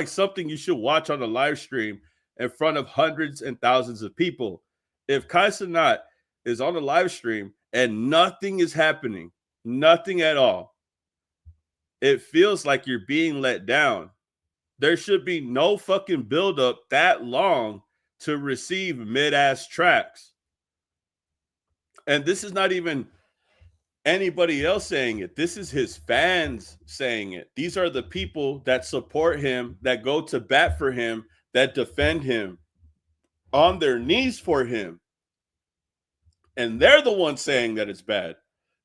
something you should watch on a live stream in front of hundreds and thousands of people. If Kai Cenat is on a live stream and nothing is happening, Nothing at all. It feels like you're being let down. There should be no fucking buildup that long to receive mid-ass tracks. And this is not even anybody else saying it. This is his fans saying it. These are the people that support him, that go to bat for him, that defend him, on their knees for him. And they're the ones saying that it's bad.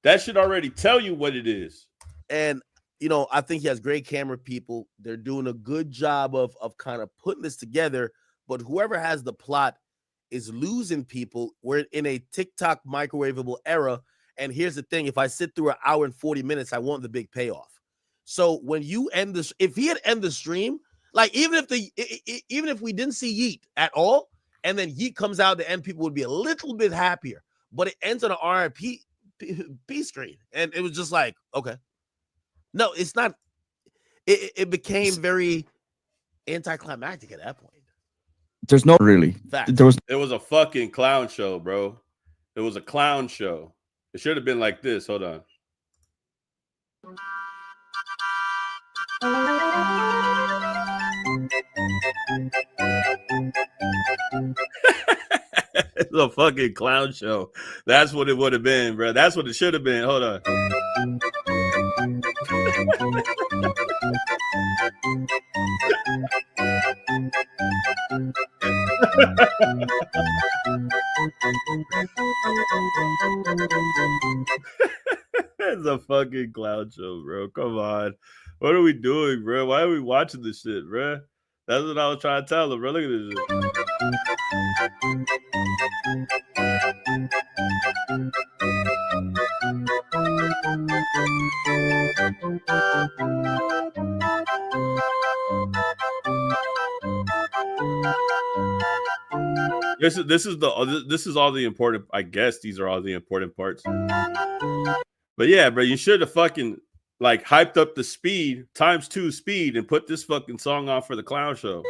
That should already tell you what it is. And you know, I think he has great camera people. They're doing a good job of kind of putting this together. But whoever has the plot is losing people. We're in a TikTok microwavable era. And here's the thing: if I sit through an hour and 40 minutes, I want the big payoff. So when you end this, if he had ended the stream, like even if we didn't see Yeet at all, and then Yeet comes out at the end, people would be a little bit happier. But it ends on an RIP screen, and it was just like, okay. No, it's not. It became very anticlimactic at that point. There's no really. Fact. It was a fucking clown show, bro. It was a clown show. It should have been like this. Hold on. It's a fucking clown show. That's what it would have been, bro. That's what it should have been. Hold on. It's a fucking clown show, bro. Come on. What are we doing, bro? Why are we watching this shit, bro? That's what I was trying to tell them, bro. Look at this shit. This is all the important. I guess these are all the important parts. But yeah, bro, you should have fucking like hyped up the speed ×2 speed and put this fucking song on for the clown show.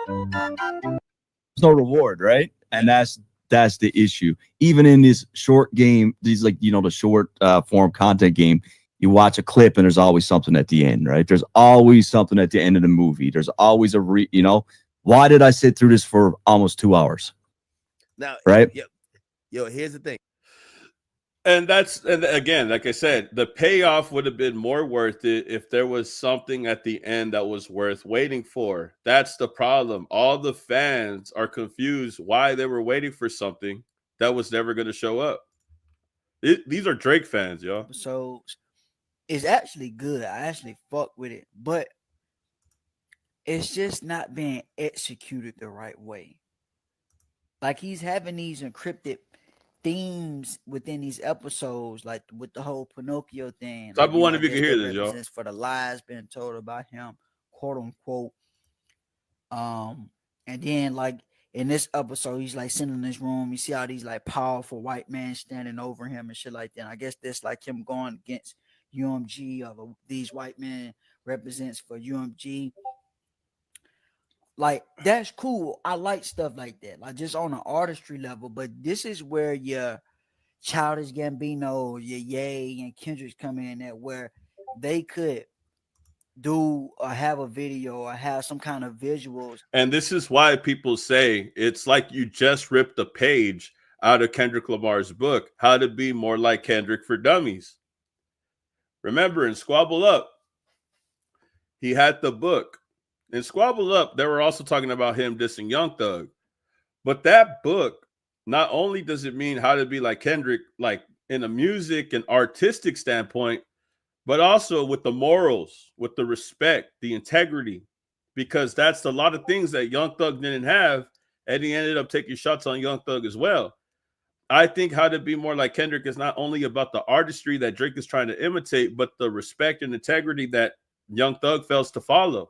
There's no reward, right? And that's the issue. Even in this short game, these like the short form content game, you watch a clip and there's always something at the end, right? There's always something at the end of the movie. There's always a why did I sit through this for almost 2 hours? Now, right? Yo, here's the thing. And again, like I said, the payoff would have been more worth it if there was something at the end that was worth waiting for. That's the problem. All the fans are confused why they were waiting for something that was never going to show up. These are Drake fans, y'all. So it's actually good. I actually fuck with it, but it's just not being executed the right way. Like he's having these encrypted themes within these episodes, like with the whole Pinocchio thing. So I've been wondering if you can hear this, y'all. For the lies being told about him, quote unquote. And then like in this episode, he's like sitting in his room. You see all these like powerful white men standing over him and shit like that. And I guess this like him going against UMG, or these white men represents for UMG. Like, that's cool. I like stuff like that, like just on an artistry level. But this is where your Childish Gambino, your Ye and Kendrick come in at, where they could do or have a video or have some kind of visuals. And this is why people say it's like you just ripped a page out of Kendrick Lamar's book, How to Be More Like Kendrick for Dummies. Remember, in Squabble Up, he had the book. In Squabble Up, they were also talking about him dissing Young Thug. But that book, not only does it mean how to be like Kendrick, like in a music and artistic standpoint, but also with the morals, with the respect, the integrity, because that's a lot of things that Young Thug didn't have, and he ended up taking shots on Young Thug as well. I think How to Be More Like Kendrick is not only about the artistry that Drake is trying to imitate, but the respect and integrity that Young Thug fails to follow.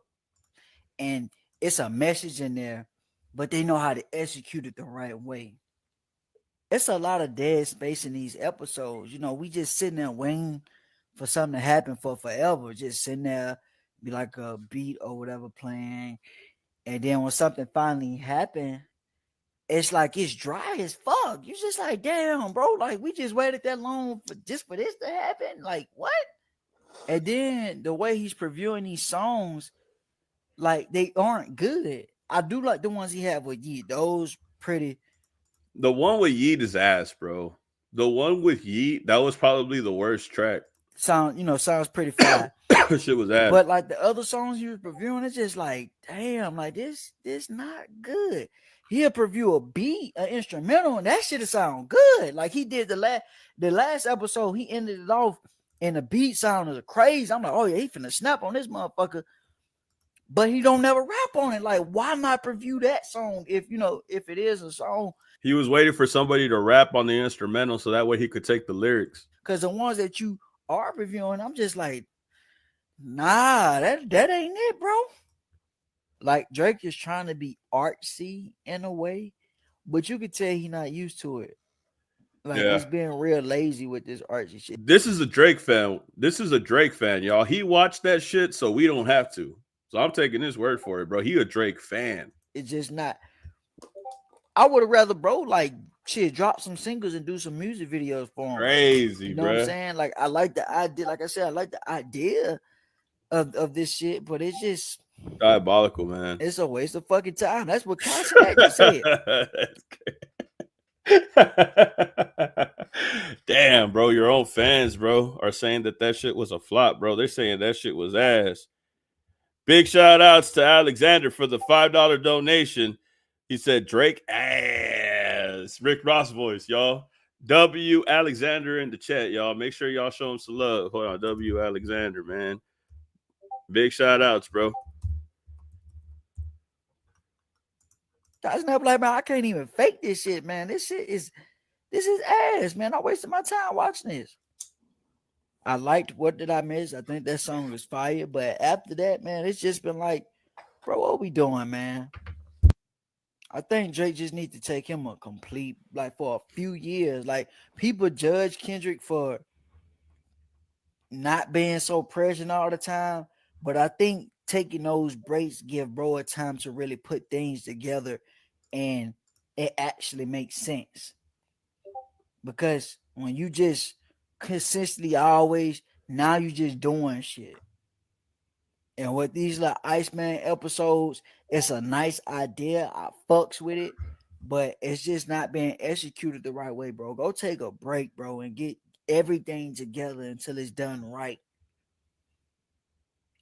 And it's a message in there, but they know how to execute it the right way. It's a lot of dead space in these episodes. We just sitting there waiting for something to happen for forever. Just sitting there, be like a beat or whatever playing. And then when something finally happened, it's like it's dry as fuck. You just like, damn, bro, like we just waited that long for this to happen. Like what? And then the way he's previewing these songs, like they aren't good. I do like the ones he had with Yeet. Those pretty. The one with Yeet is ass, bro. The one with Yeet, that was probably the worst track. Sounds pretty fire. Shit was ass. But like the other songs he was previewing, it's just like, damn, like this not good. He'll preview a beat, an instrumental, and that shit sound good. Like he did the last episode, he ended it off, and the beat sounded crazy. I'm like, oh yeah, he finna snap on this motherfucker. But he don't never rap on it. Like, why not preview that song if it is a song? He was waiting for somebody to rap on the instrumental so that way he could take the lyrics. Because the ones that you are reviewing, I'm just like, nah, that ain't it, bro. Like Drake is trying to be artsy in a way, but you could tell he's not used to it. Like he's being real lazy with this artsy shit. This is a Drake fan. Y'all. He watched that shit, so we don't have to. So I'm taking his word for it, bro. He a Drake fan. It's just not. I would have rather, bro, like shit, drop some singles and do some music videos for him. Crazy, you know bro. What I'm saying? Like I like the idea. Like I said, I like the idea of this shit, but it's just diabolical, man. It's a waste of fucking time. That's what Kanye actually said. Damn, bro, your own fans, bro, are saying that shit was a flop, bro. They're saying that shit was ass. Big shout outs to Alexander for the $5 donation. He said Drake ass. Rick Ross voice, y'all. W Alexander in the chat, y'all. Make sure y'all show him some love. Hold on, W Alexander, man. Big shout outs, bro. That's not like, man, I can't even fake this shit, man. This is ass, man. I wasted my time watching this. I liked What Did I Miss? I think that song was fire. But after that, man, it's just been like, bro, what we doing, man? I think Drake just needs to take him a complete, like for a few years. Like people judge Kendrick for not being so present all the time. But I think taking those breaks give bro a time to really put things together and it actually makes sense. Because when you just consistently always, now you just doing shit. And with these like Iceman episodes, it's a nice idea. I fucks with it, but it's just not being executed the right way, bro. Go take a break, bro, and get everything together until it's done right.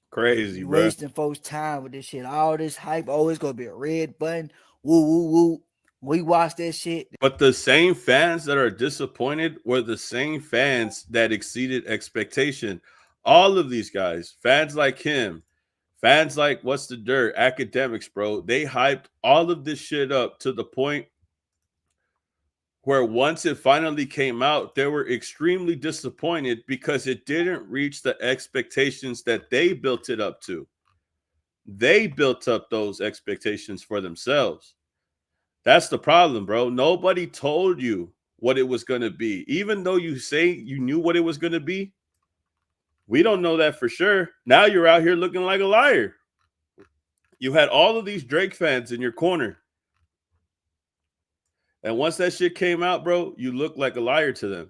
Crazy, bro. Wasting folks' time with this shit. All this hype. Oh, it's gonna be a red button. Woo, woo, woo. We watch that shit. But the same fans that are disappointed were the same fans that exceeded expectation. All of these guys, fans like him, fans like What's the Dirt, Academics, bro, they hyped all of this shit up to the point where once it finally came out, they were extremely disappointed because it didn't reach the expectations that they built it up to. They built up those expectations for themselves. That's the problem, bro. Nobody told you what it was going to be. Even though you say you knew what it was going to be, we don't know that for sure. Now you're out here looking like a liar. You had all of these Drake fans in your corner. And once that shit came out, bro, you look like a liar to them.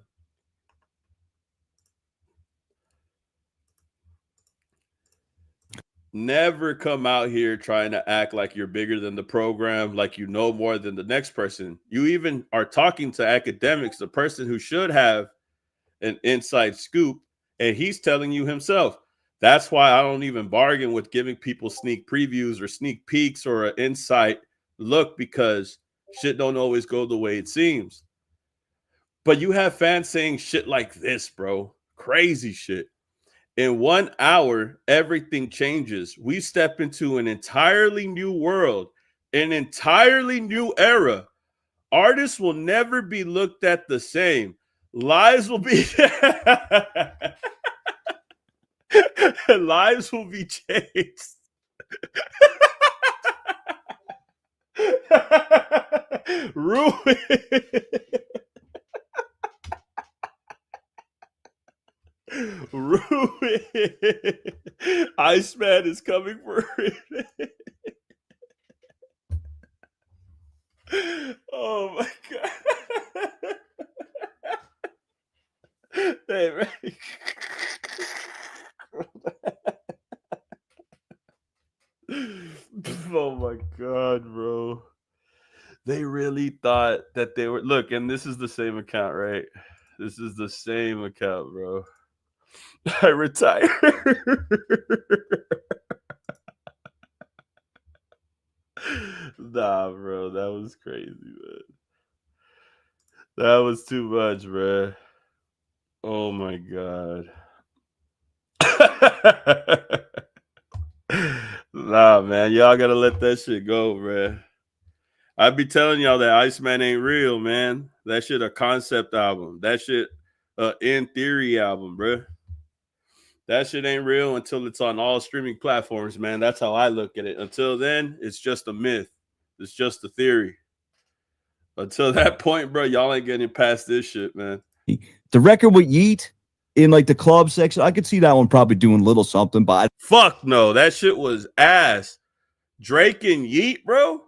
Never come out here trying to act like you're bigger than the program, like you know more than the next person. You even are talking to Academics, the person who should have an inside scoop, and he's telling you himself. That's why I don't even bargain with giving people sneak previews or sneak peeks or an insight look, because shit don't always go the way it seems. But you have fans saying shit like this, bro. Crazy shit. In 1 hour, everything changes. We step into an entirely new world, an entirely new era. Artists will never be looked at the same. Lives will be lives will be changed. Ruin. Ruin. Iceman is coming for it. Oh my god. Hey, right. Oh my god, bro. They really thought that they were look, and this is the same account, right? This is the same account, bro. I retire. Nah, bro, that was crazy, man. That was too much, bro. Oh my god. Nah, man, y'all gotta let that shit go, bro. I be telling y'all that Iceman ain't real, man. That shit a concept album. That shit in theory album, bro. That shit ain't real until it's on all streaming platforms, man. That's how I look at it. Until then, it's just a myth. It's just a theory. Until that point, bro, y'all ain't getting past this shit, man. The record with Yeet in like the club section, I could see that one probably doing a little something, but Fuck no, that shit was ass. Drake and Yeet, bro.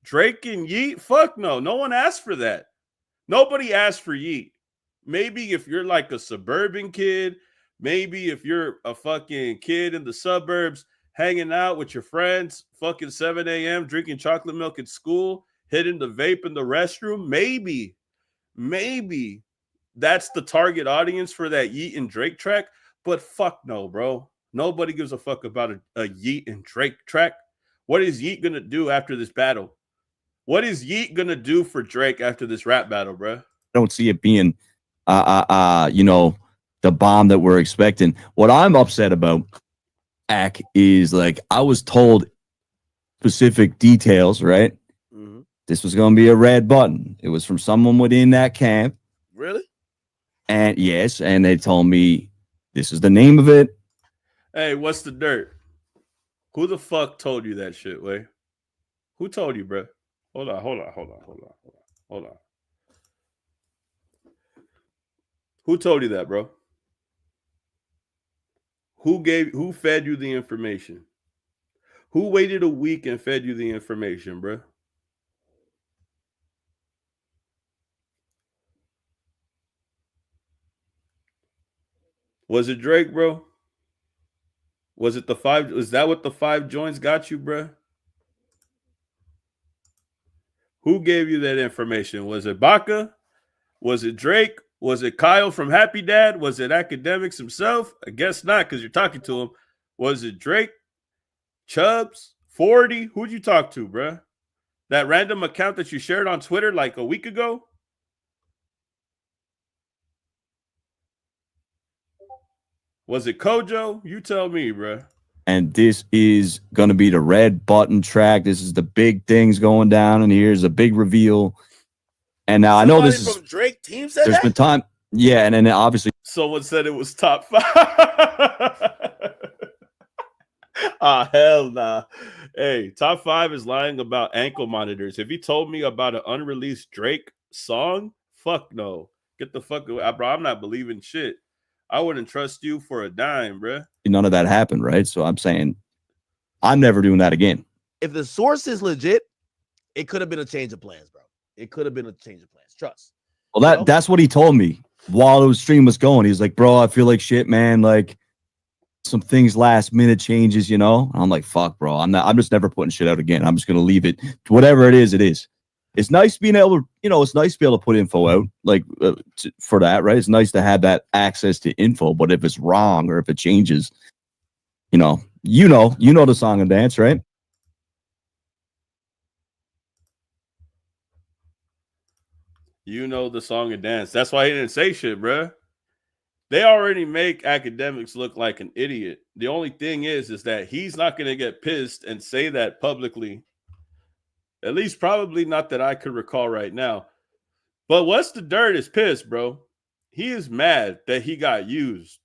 Drake and Yeet, fuck no. No one asked for that. Nobody asked for Yeet. Maybe if you're like a suburban kid, maybe if you're a fucking kid in the suburbs hanging out with your friends, fucking 7 a.m., drinking chocolate milk at school, hitting the vape in the restroom, maybe that's the target audience for that Yeet and Drake track. But fuck no, bro. Nobody gives a fuck about a Yeet and Drake track. What is Yeet going to do after this battle? What is Yeet going to do for Drake after this rap battle, bro? I don't see it being, you know, the bomb that we're expecting. What I'm upset about, Wack, is like I was told specific details, right? Mm-hmm. This was going to be a red button. It was from someone within that camp. Really? And yes, and they told me this is the name of it. Hey, what's the dirt? Who the fuck told you that shit, Way? Who told you, bro? Hold on. Who told you that, bro? Who fed you the information? Who waited a week and fed you the information, bro? Was it Drake, bro? Was it the 5? Was that what the 5 joints got you, bro? Who gave you that information? Was it Baca? Was it Drake? Was it Kyle from Happy Dad? Was it Academics himself? I guess not, because you're talking to him. Was it Drake? Chubbs? 40? Who'd you talk to, bro? That random account that you shared on Twitter like a week ago? Was it Kojo? You tell me, bro. And this is going to be the red button track. This is the big things going down, and here's a big reveal. And now I know this is from Drake team said there's that? been time. Yeah, and then obviously Someone said it was top 5. Ah, hell nah. Hey, top 5 is lying about ankle monitors. If he told me about an unreleased Drake song, fuck no. Get the fuck away. Bro, I'm not believing shit. I wouldn't trust you for a dime, bro. none of that happened, right? So I'm saying I'm never doing that again. If the source is legit, it could have been a change of plans, bro. It could have been a change of plans. Trust. Well, that's what he told me while the stream was going. He's like, bro, I feel like shit, man. Like some things last minute changes, you know? And I'm like, fuck, bro. I'm just never putting shit out again. I'm just gonna leave it. Whatever it is, it is. It's nice being able to, you know, it's nice to be able to put info out like for that, right? It's nice to have that access to info, but if it's wrong or if it changes, you know the song and dance, right? You know the song and dance. That's why he didn't say shit, bro. They already make Academics look like an idiot. The only thing is that he's not going to get pissed and say that publicly. At least probably not that I could recall right now. But what's the dirt is pissed, bro. He is mad that he got used.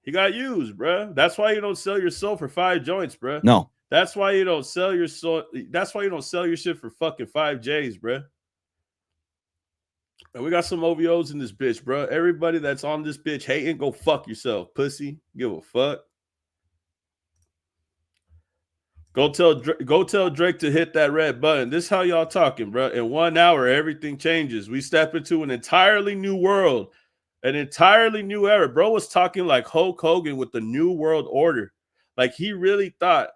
He got used, bro. That's why you don't sell your soul for 5 joints, bro. No. That's why you don't sell your soul. That's why you don't sell your shit for fucking 5 J's, bro. And we got some OVOs in this bitch, bro. Everybody that's on this bitch hating, go fuck yourself, pussy. Give a fuck. Go tell Drake to hit that red button. This is how y'all talking, bro. In 1 hour, everything changes. We step into an entirely new world, an entirely new era. Bro was talking like Hulk Hogan with the New World Order. Like he really thought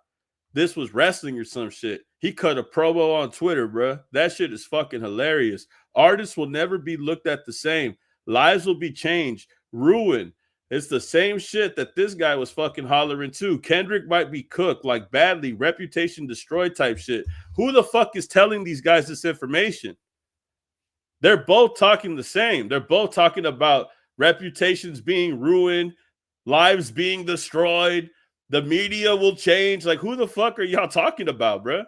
this was wrestling or some shit. He cut a promo on Twitter, bro. That shit is fucking hilarious. Artists will never be looked at the same. Lives will be changed, ruined. It's the same shit that this guy was fucking hollering too. Kendrick might be cooked like badly, reputation destroyed type shit. Who the fuck is telling these guys this information? They're both talking the same. They're both talking about reputations being ruined, lives being destroyed. The media will change. Like, who the fuck are y'all talking about, bruh?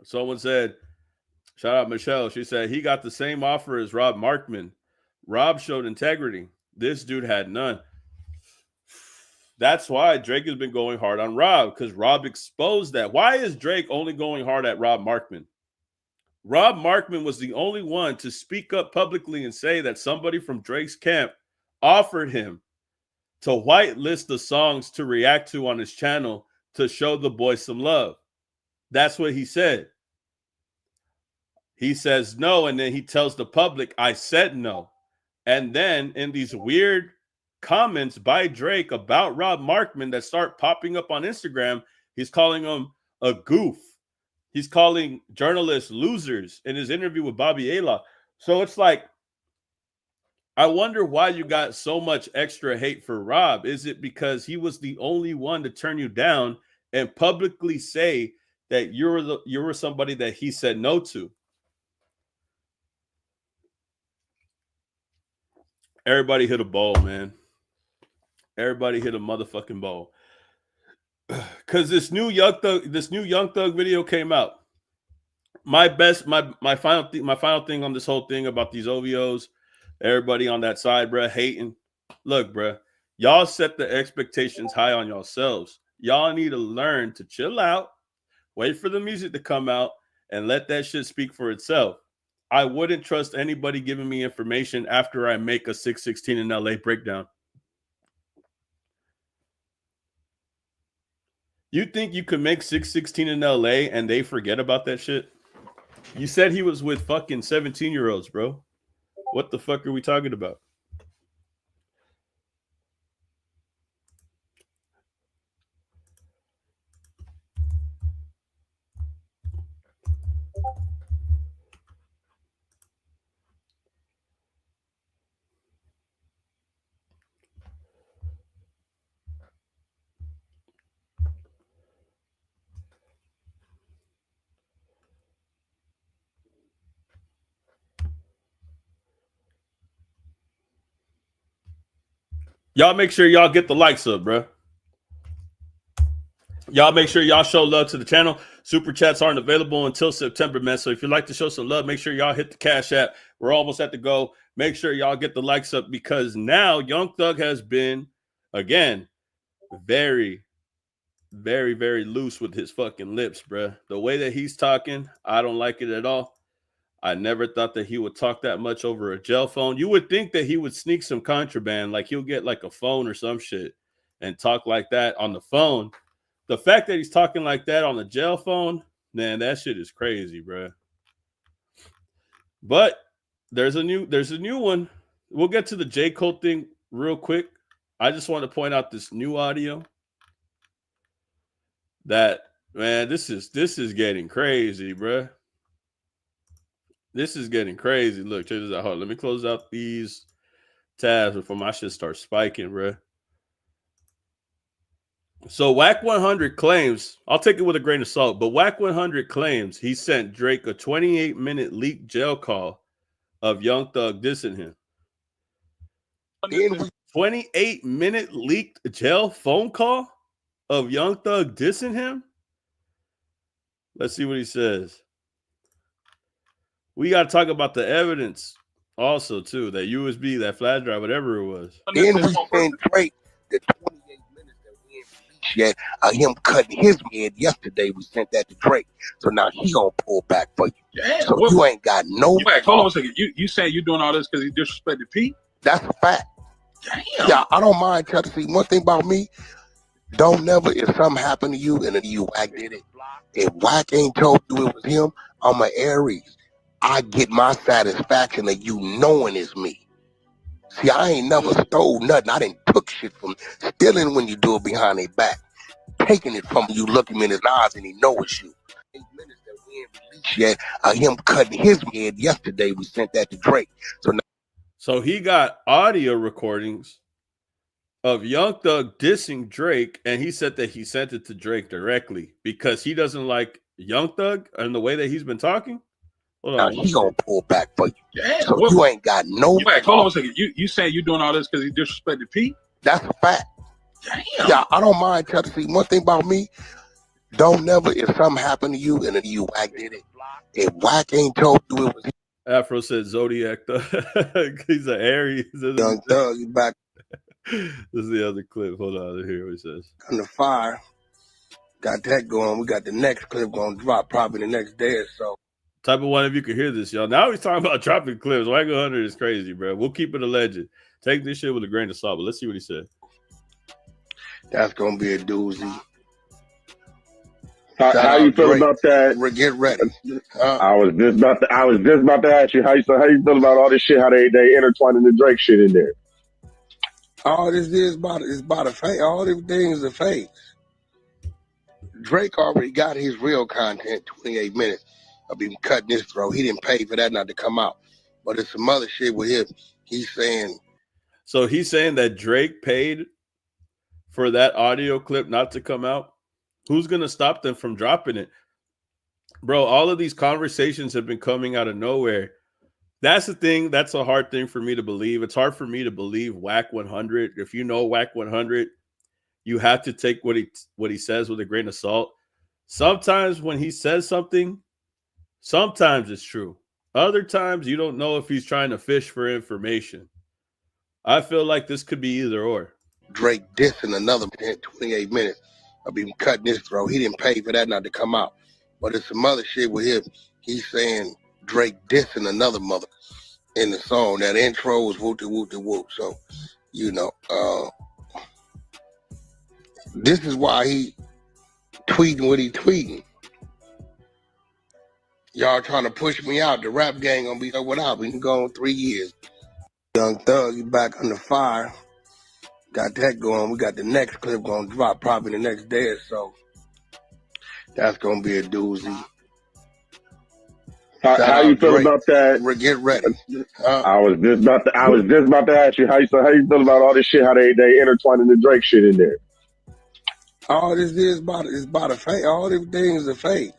Someone said, shout out Michelle. She said he got the same offer as Rob Markman. Rob showed integrity. This dude had none. That's why Drake has been going hard on Rob, because Rob exposed that. Why is Drake only going hard at Rob Markman? Rob Markman was the only one to speak up publicly and say that somebody from Drake's camp offered him to whitelist the songs to react to on his channel to show the boy some love. That's what he said. He says no, and then he tells the public, I said no. And then in these weird comments by Drake about Rob Markman that start popping up on Instagram, he's calling him a goof. He's calling journalists losers in his interview with Bobby Ayla. So it's like, I wonder why you got so much extra hate for Rob. Is it because he was the only one to turn you down and publicly say that you were somebody that he said no to? Everybody hit a bowl, man. Everybody hit a motherfucking bowl. Because this new Young Thug video came out. My final thing on this whole thing about these OVOs, everybody on that side, bro, hating. Look, bro, y'all set the expectations high on yourselves. Y'all need to learn to chill out, wait for the music to come out, and let that shit speak for itself. I wouldn't trust anybody giving me information after I make a 616 in LA breakdown. You think you could make 616 in LA and they forget about that shit? You said he was with fucking 17-year-olds, bro. What the fuck are we talking about? Y'all make sure y'all get the likes up, bro. Y'all make sure y'all show love to the channel. Super chats aren't available until September, man. So if you'd like to show some love, make sure y'all hit the Cash App. We're almost at the go. Make sure y'all get the likes up, because now Young Thug has been, again, very, very, very loose with his fucking lips, bro. The way that he's talking, I don't like it at all. I never thought that he would talk that much over a gel phone. You would think that he would sneak some contraband, like he'll get like a phone or some shit and talk like that on the phone. The fact that he's talking like that on the gel phone, man, that shit is crazy, bro. But there's a new one. We'll get to the Jcole thing real quick. I just want to point out this new audio that, man, this is getting crazy, bro. This is getting crazy. Look, check this out. Hold on. Let me close out these tabs before my shit starts spiking, bro. So Wack 100 claims, I'll take it with a grain of salt, but Wack 100 claims he sent Drake a 28-minute leaked jail call of Young Thug dissing him. 28-minute leaked jail phone call of Young Thug dissing him? Let's see what he says. We got to talk about the evidence. Also, too, that USB, that flash drive, whatever it was. Then we sent Drake the 28 minutes that we ain't released yet. Him cutting his head yesterday. We sent that to Drake. So now he gonna pull back for you. Damn, so you ain't got no. Wack, hold on a second. You saying you doing all this because he disrespected Pete? That's a fact. Damn. Yeah, I don't mind telling you one thing about me. Don't never, if something happened to you and then you Wack did it. If Wack ain't told you it was him, I'm an Aries. I get my satisfaction of you knowing it's me. See, I ain't never stole nothing. I didn't took shit from stealing when you do it behind their back. Taking it from you, look him in his eyes and he know it's you. 8 minutes that we ain't released yet. Him cutting his head yesterday, we sent that to Drake. So he got audio recordings of Young Thug dissing Drake, and he said that he sent it to Drake directly because he doesn't like Young Thug and the way that he's been talking. Hold on. Now he gonna pull back for you. Damn. So you ain't got no. Wack, hold on a second. You saying you doing all this because he disrespected Pete? That's a fact. Damn. Yeah, I don't mind telling you one thing about me. Don't never, if something happened to you and then you Wack did it. If Wack ain't told you it was Afro said Zodiac Thug. He's an Aries. Young Thug, you back This is the other clip. Hold on, here what it says. under fire. Got that going. We got the next clip gonna drop probably the next day or so. Type of one of you could hear this, y'all. Now he's talking about dropping clips. Wack 100 is crazy, bro. We'll keep it a legend. Take this shit with a grain of salt, but let's see what he said. That's gonna be a doozy. How you feel about that? Get ready. I was just about to ask you how you feel about all this shit. How they intertwining the Drake shit in there. All this is about a fake. All these things are fake. Drake already got his real content. 28 minutes of him cutting his throat. He didn't pay for that not to come out, but it's some other shit with him. He's saying. So he's saying that Drake paid for that audio clip not to come out. Who's going to stop them from dropping it? Bro, all of these conversations have been coming out of nowhere. That's the thing. That's a hard thing for me to believe. It's hard for me to believe Wack 100. If you know Wack 100, you have to take what he says with a grain of salt. Sometimes when he says something, sometimes it's true. Other times you don't know if he's trying to fish for information. I feel like this could be either or. Drake dissing another 28 minutes of him cutting his throat. He didn't pay for that not to come out, but it's some other shit with him. He's saying Drake dissing another mother in the song. That intro was whoop de whoop de whoop. So, this is why he tweeting what he tweeting. Y'all trying to push me out. The rap gang gonna be without. We can go on 3 years. Young Thug, you back under fire. Got that going. We got the next clip gonna drop probably the next day or so. That's gonna be a doozy. How you feel about that? Get ready. I was just about to ask you how you feel about all this shit. How they intertwining the Drake shit in there. All this is about a fake. All these things are fake.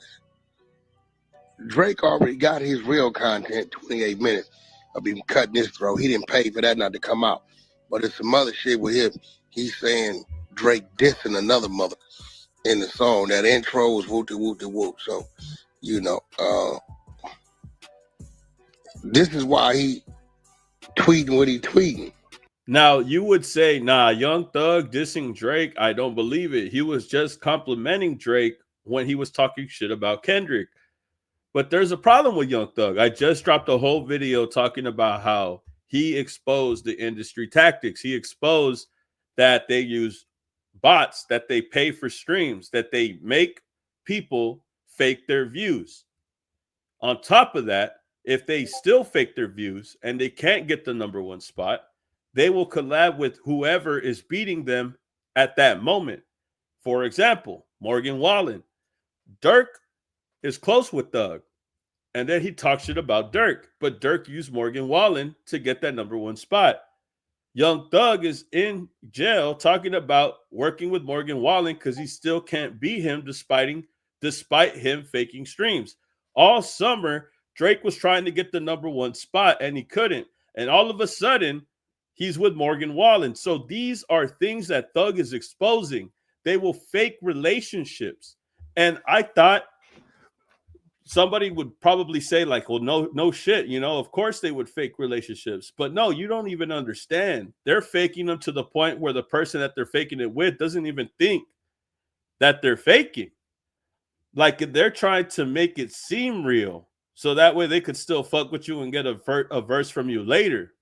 Drake already got his real content. 28 minutes of him cutting his throat. He didn't pay for that not to come out, but it's some other shit with him. He's saying Drake dissing another mother in the song. That intro was whoop de whoop de whoop. So, this is why he tweeting what he tweeting. Now, you would say, nah, Young Thug dissing Drake, I don't believe it. He was just complimenting Drake when he was talking shit about Kendrick. But there's a problem with Young Thug. I just dropped a whole video talking about how he exposed the industry tactics. He exposed that they use bots, that they pay for streams, that they make people fake their views. On top of that, if they still fake their views and they can't get the #1 spot, they will collab with whoever is beating them at that moment. For example, Morgan Wallen. Dirk is close with Thug. And then he talks shit about Dirk. But Dirk used Morgan Wallen to get that #1 spot. Young Thug is in jail talking about working with Morgan Wallen because he still can't beat him despite him faking streams. All summer, Drake was trying to get the #1 spot and he couldn't. And all of a sudden, he's with Morgan Wallen. So these are things that Thug is exposing. They will fake relationships. And I thought somebody would probably say like, well, no shit, you know, of course they would fake relationships. But no, you don't even understand. They're faking them to the point where the person that they're faking it with doesn't even think that they're faking. Like they're trying to make it seem real. So that way they could still fuck with you and get a verse from you later.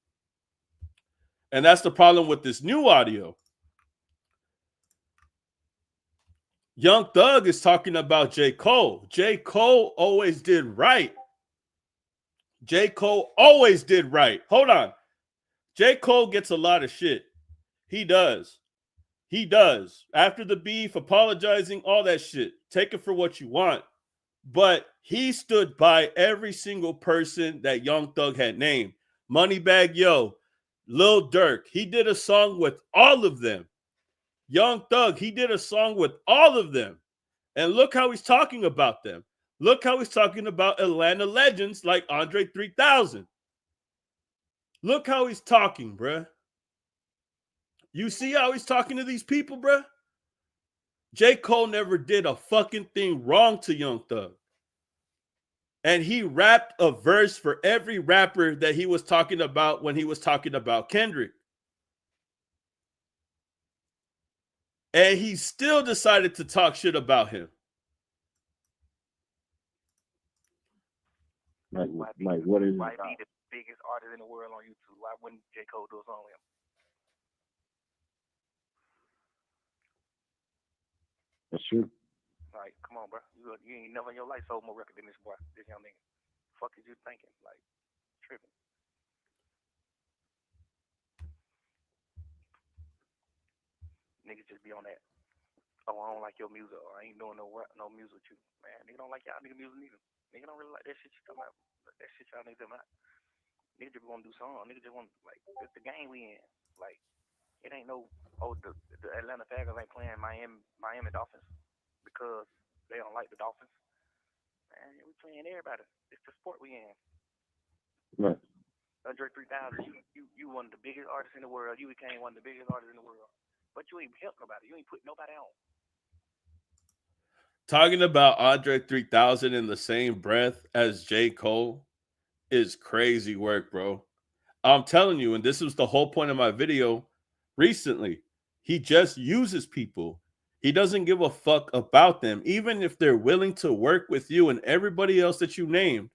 And that's the problem with this new audio. Young Thug is talking about Jcole. Jcole always did right. Jcole always did right. Hold on. Jcole gets a lot of shit. He does. He does. After the beef, apologizing, all that shit. Take it for what you want. But he stood by every single person that Young Thug had named. Moneybagg Yo, Lil Durk. He did a song with all of them. Young Thug, he did a song with all of them. And look how he's talking about them. Look how he's talking about Atlanta legends like Andre 3000. Look how he's talking, bruh. You see how he's talking to these people, bruh? J. Cole never did a fucking thing wrong to Young Thug. And he rapped a verse for every rapper that he was talking about when he was talking about Kendrick. And he still decided to talk shit about him. Like what is Why be the biggest artist in the world on YouTube? Why wouldn't J. Cole do a song with him? That's true. Like, come on, bro. You ain't never in your life sold more record than this boy, this young nigga. Fuck is you thinking? Like, tripping. Niggas just be on that. Oh, I don't like your music, or I ain't doing no music with you. Man, nigga don't like y'all nigga music neither. Nigga don't really like that shit you talking about. That shit y'all niggas about. Nigga just want to do songs. Nigga just want, like, it's the game we in. Like, it ain't no, the Atlanta Falcons ain't playing Miami Dolphins because they don't like the Dolphins. Man, we playing everybody. It's the sport we in. Right. Andre 3000, you one of the biggest artists in the world. You became one of the biggest artists in the world. But you ain't helped nobody. You ain't put nobody on. Talking about Andre 3000 in the same breath as J. Cole is crazy work, bro. I'm telling you, and this was the whole point of my video recently. He just uses people. He doesn't give a fuck about them. Even if they're willing to work with you and everybody else that you named,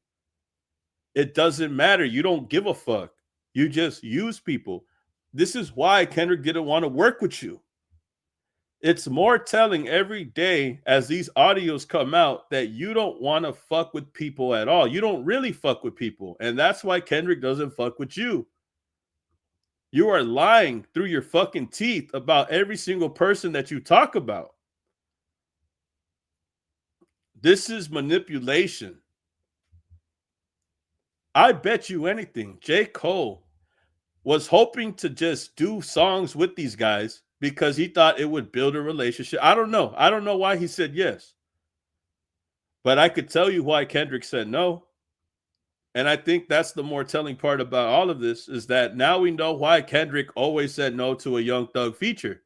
it doesn't matter. You don't give a fuck. You just use people. This is why Kendrick didn't want to work with you. It's more telling every day as these audios come out that you don't want to fuck with people at all. You don't really fuck with people. And that's why Kendrick doesn't fuck with you. You are lying through your fucking teeth about every single person that you talk about. This is manipulation. I bet you anything. J. Cole was hoping to just do songs with these guys because he thought it would build a relationship. I don't know. I don't know why he said yes. But I could tell you why Kendrick said no. And I think that's the more telling part about all of this is that now we know why Kendrick always said no to a Young Thug feature.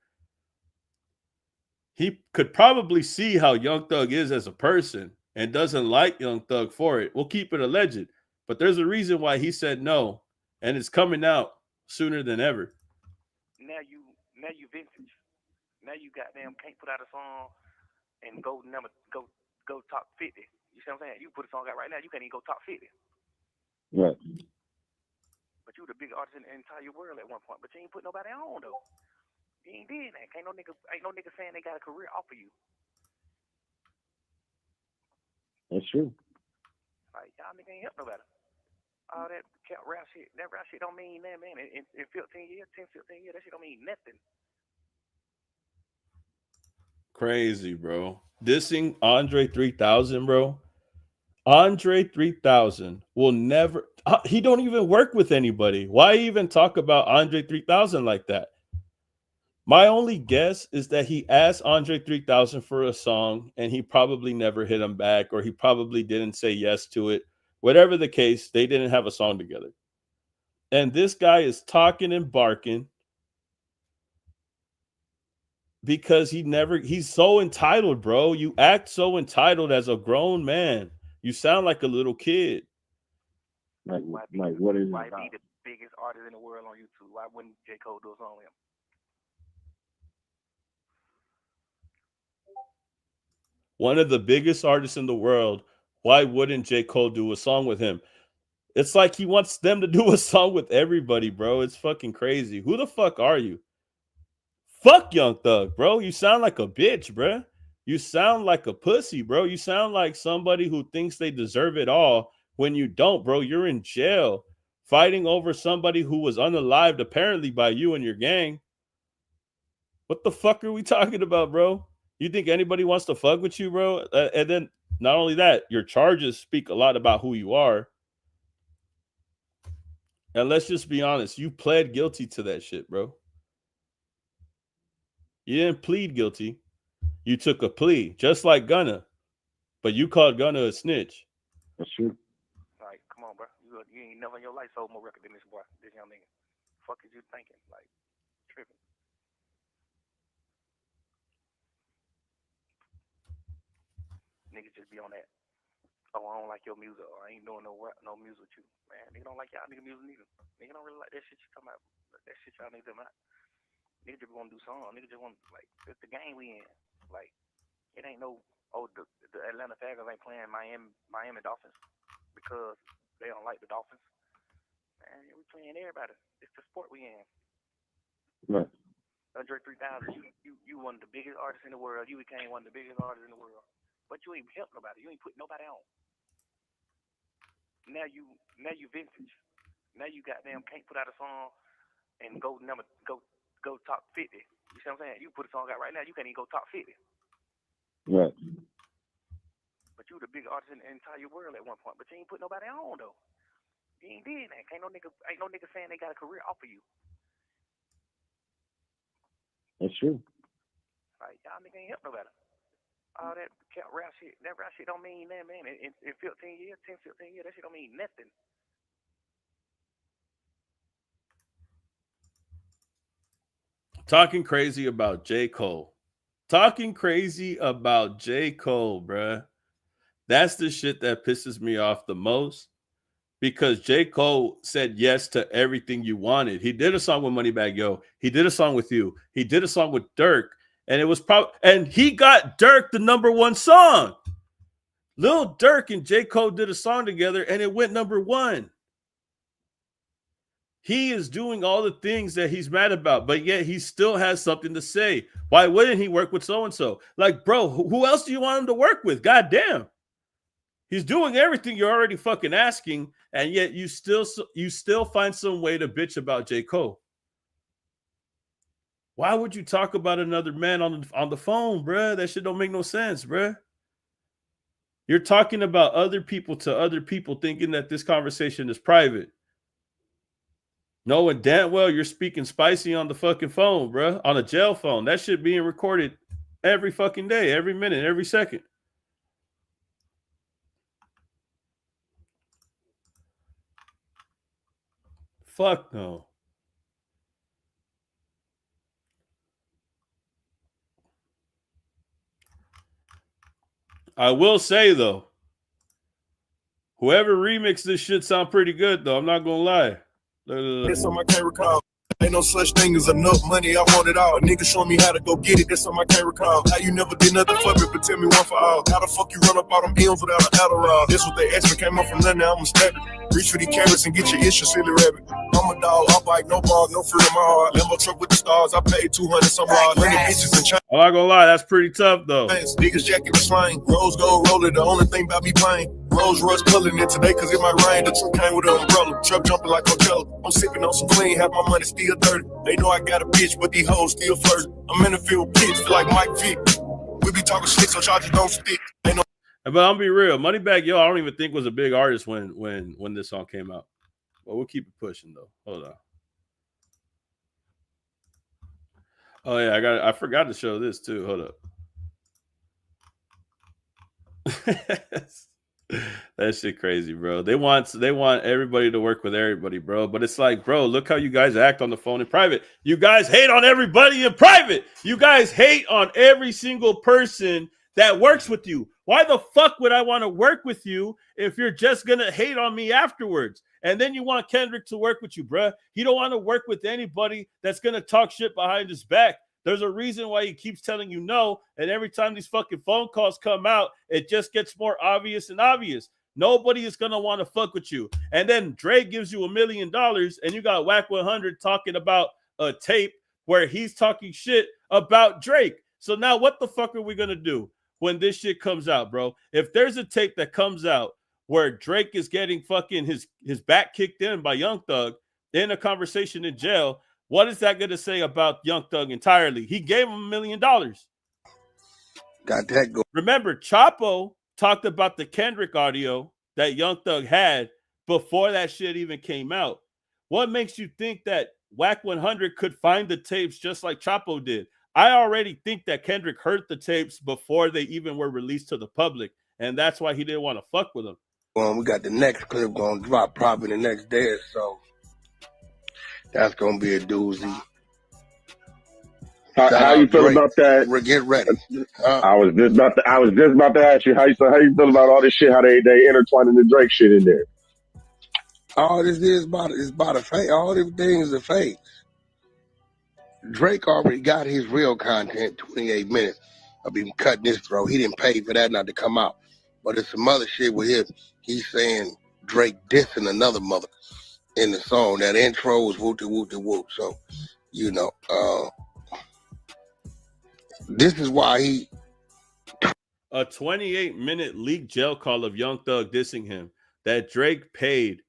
He could probably see how Young Thug is as a person and doesn't like Young Thug for it. We'll keep it alleged. But there's a reason why he said no. And it's coming out sooner than ever. Now you vintage. Now you goddamn can't put out a song and go top 50. You see what I'm saying? You put a song out right now, you can't even go top 50. Right. But you the big artist in the entire world at one point, but you ain't put nobody on though. You ain't did that. Ain't no nigga saying they got a career off of you. That's true. Like y'all nigga ain't help nobody. All that rap shit don't mean nothing, man. In 15 years, that shit don't mean nothing. Crazy, bro. Dissing Andre 3000, bro. Andre 3000 will never, he don't even work with anybody. Why even talk about Andre 3000 like that? My only guess is that he asked Andre 3000 for a song and he probably never hit him back, or he probably didn't say yes to it. Whatever the case, they didn't have a song together. And this guy is talking and barking because he's so entitled, bro. You act so entitled as a grown man. You sound like a little kid. Like Why what is it why about? be the biggest artist in the world on YouTube? Why wouldn't Jcole do a song with him? One of the biggest artists in the world. Why wouldn't J. Cole do a song with him? It's like he wants them to do a song with everybody, bro. It's fucking crazy. Who the fuck are you? Fuck Young Thug, bro. You sound like a bitch, bro. You sound like a pussy, bro. You sound like somebody who thinks they deserve it all when you don't, bro. You're in jail fighting over somebody who was unalived apparently by you and your gang. What the fuck are we talking about, bro? You think anybody wants to fuck with you, bro? And then not only that, your charges speak a lot about who you are. And let's just be honest, you pled guilty to that shit, bro. You didn't plead guilty. You took a plea, just like Gunna. But you called Gunna a snitch. That's true. Like, come on, bro. You ain't never in your life sold more record than this boy, this young nigga. Fuck is you thinking? Like, tripping. Niggas just be on that. Oh, I don't like your music. Or I ain't doing no music with you. Man, nigga don't like y'all nigga music neither. Nigga don't really like that shit you talking about. That shit y'all niggas about. Niggas just want to do songs. Niggas just want, like, it's the game we in. Like, it ain't no, the Atlanta Falcons ain't playing Miami Dolphins because they don't like the Dolphins. Man, we playing everybody. It's the sport we in. Right. Andre 3000, you one of the biggest artists in the world. You became one of the biggest artists in the world. But you ain't helped nobody. You ain't put nobody on. Now you vintage. Now you goddamn can't put out a song and go top 50. You see what I'm saying? You put a song out right now, you can't even go top 50. Right. But you the big artist in the entire world at one point. But you ain't put nobody on though. You ain't did that. Ain't no nigga saying they got a career off of you. That's true. Like y'all nigga ain't help nobody. All that rap shit don't mean nothing, man. In 15 years, that shit don't mean nothing. Talking crazy about J. Cole. Talking crazy about J. Cole, bruh. That's the shit that pisses me off the most. Because J. Cole said yes to everything you wanted. He did a song with Moneybagg Yo. He did a song with you. He did a song with Dirk. And it was and he got Dirk the #1 song. Lil Durk and J. Cole did a song together and it went #1. He is doing all the things that he's mad about, but yet he still has something to say. Why wouldn't he work with so-and-so? Like, bro, who else do you want him to work with? God damn. He's doing everything you're already fucking asking, and yet you still find some way to bitch about J. Cole. Why would you talk about another man on the phone, bruh? That shit don't make no sense, bruh. You're talking about other people to other people thinking that this conversation is private. Knowing damn well you're speaking spicy on the fucking phone, bruh. On a jail phone. That shit being recorded every fucking day, every minute, every second. Fuck no. I will say though, whoever remixed this shit sound pretty good though. I'm not gonna lie. That's something I can't recall. Ain't no such thing as enough money, I want it all. Niggas show me how to go get it, that's something I can't recall. How you never did nothing for me, but tell me one for all. How the fuck you run up all them M's without an Adderall? That's what they asked me, came up from nothing, now I'm a step. Reach for the carrots and get your issue, silly rabbit. I'm a dog, I bite, no balls, no fear in my heart. Lambo truck with the stars, I paid 200 some odd. 100 bitches and chains. I'm not gonna lie, that's pretty tough though. Niggas jacket the slang, rose gold roller, the only thing about me playing. Rose Rush pulling it today, cause it might rain. The truck came with an umbrella, truck jumping like Coachella. I'm sipping on some clean, have my money still dirty. They know I got a bitch, but these hoes still flirt. I'm in the field with kids, feel like Mike Vick. We be talking shit, so charges don't stick. They know. But I'll be real, Moneybagg Yo, I don't even think was a big artist when this song came out. But we'll keep it pushing though. Hold on. Oh yeah, I forgot to show this too. Hold up. That shit crazy, bro. They want everybody to work with everybody, bro. But it's like, bro, look how you guys act on the phone in private. You guys hate on everybody in private. You guys hate on every single person that works with you. Why the fuck would I want to work with you if you're just going to hate on me afterwards? And then you want Kendrick to work with you, bruh. He don't want to work with anybody that's going to talk shit behind his back. There's a reason why he keeps telling you no. And every time these fucking phone calls come out, it just gets more obvious and obvious. Nobody is going to want to fuck with you. And then Dre gives you $1 million and you got Wack 100 talking about a tape where he's talking shit about Drake. So now what the fuck are we going to do when this shit comes out, bro? If there's a tape that comes out where Drake is getting fucking his back kicked in by Young Thug in a conversation in jail, what is that going to say about Young Thug entirely? He gave him $1 million. Got that go. Remember, Chapo talked about the Kendrick audio that Young Thug had before that shit even came out. What makes you think that Wack 100 could find the tapes just like Chapo did? I already think that Kendrick heard the tapes before they even were released to the public, and that's why he didn't want to fuck with them. We got the next clip going to drop probably the next day or so. That's going to be a doozy. How you feel about that? Get ready. I was just about to ask you how you feel about all this shit, how they intertwining the Drake shit in there. All this is about a fake. All these things are fake. Drake already got his real content, 28 minutes of him cutting his throat. He didn't pay for that not to come out. But it's some other shit with him. He's saying Drake dissing another mother in the song. That intro was whoop de whoop de whoop. So, you know, this is why he... A 28-minute leaked jail call of Young Thug dissing him that Drake paid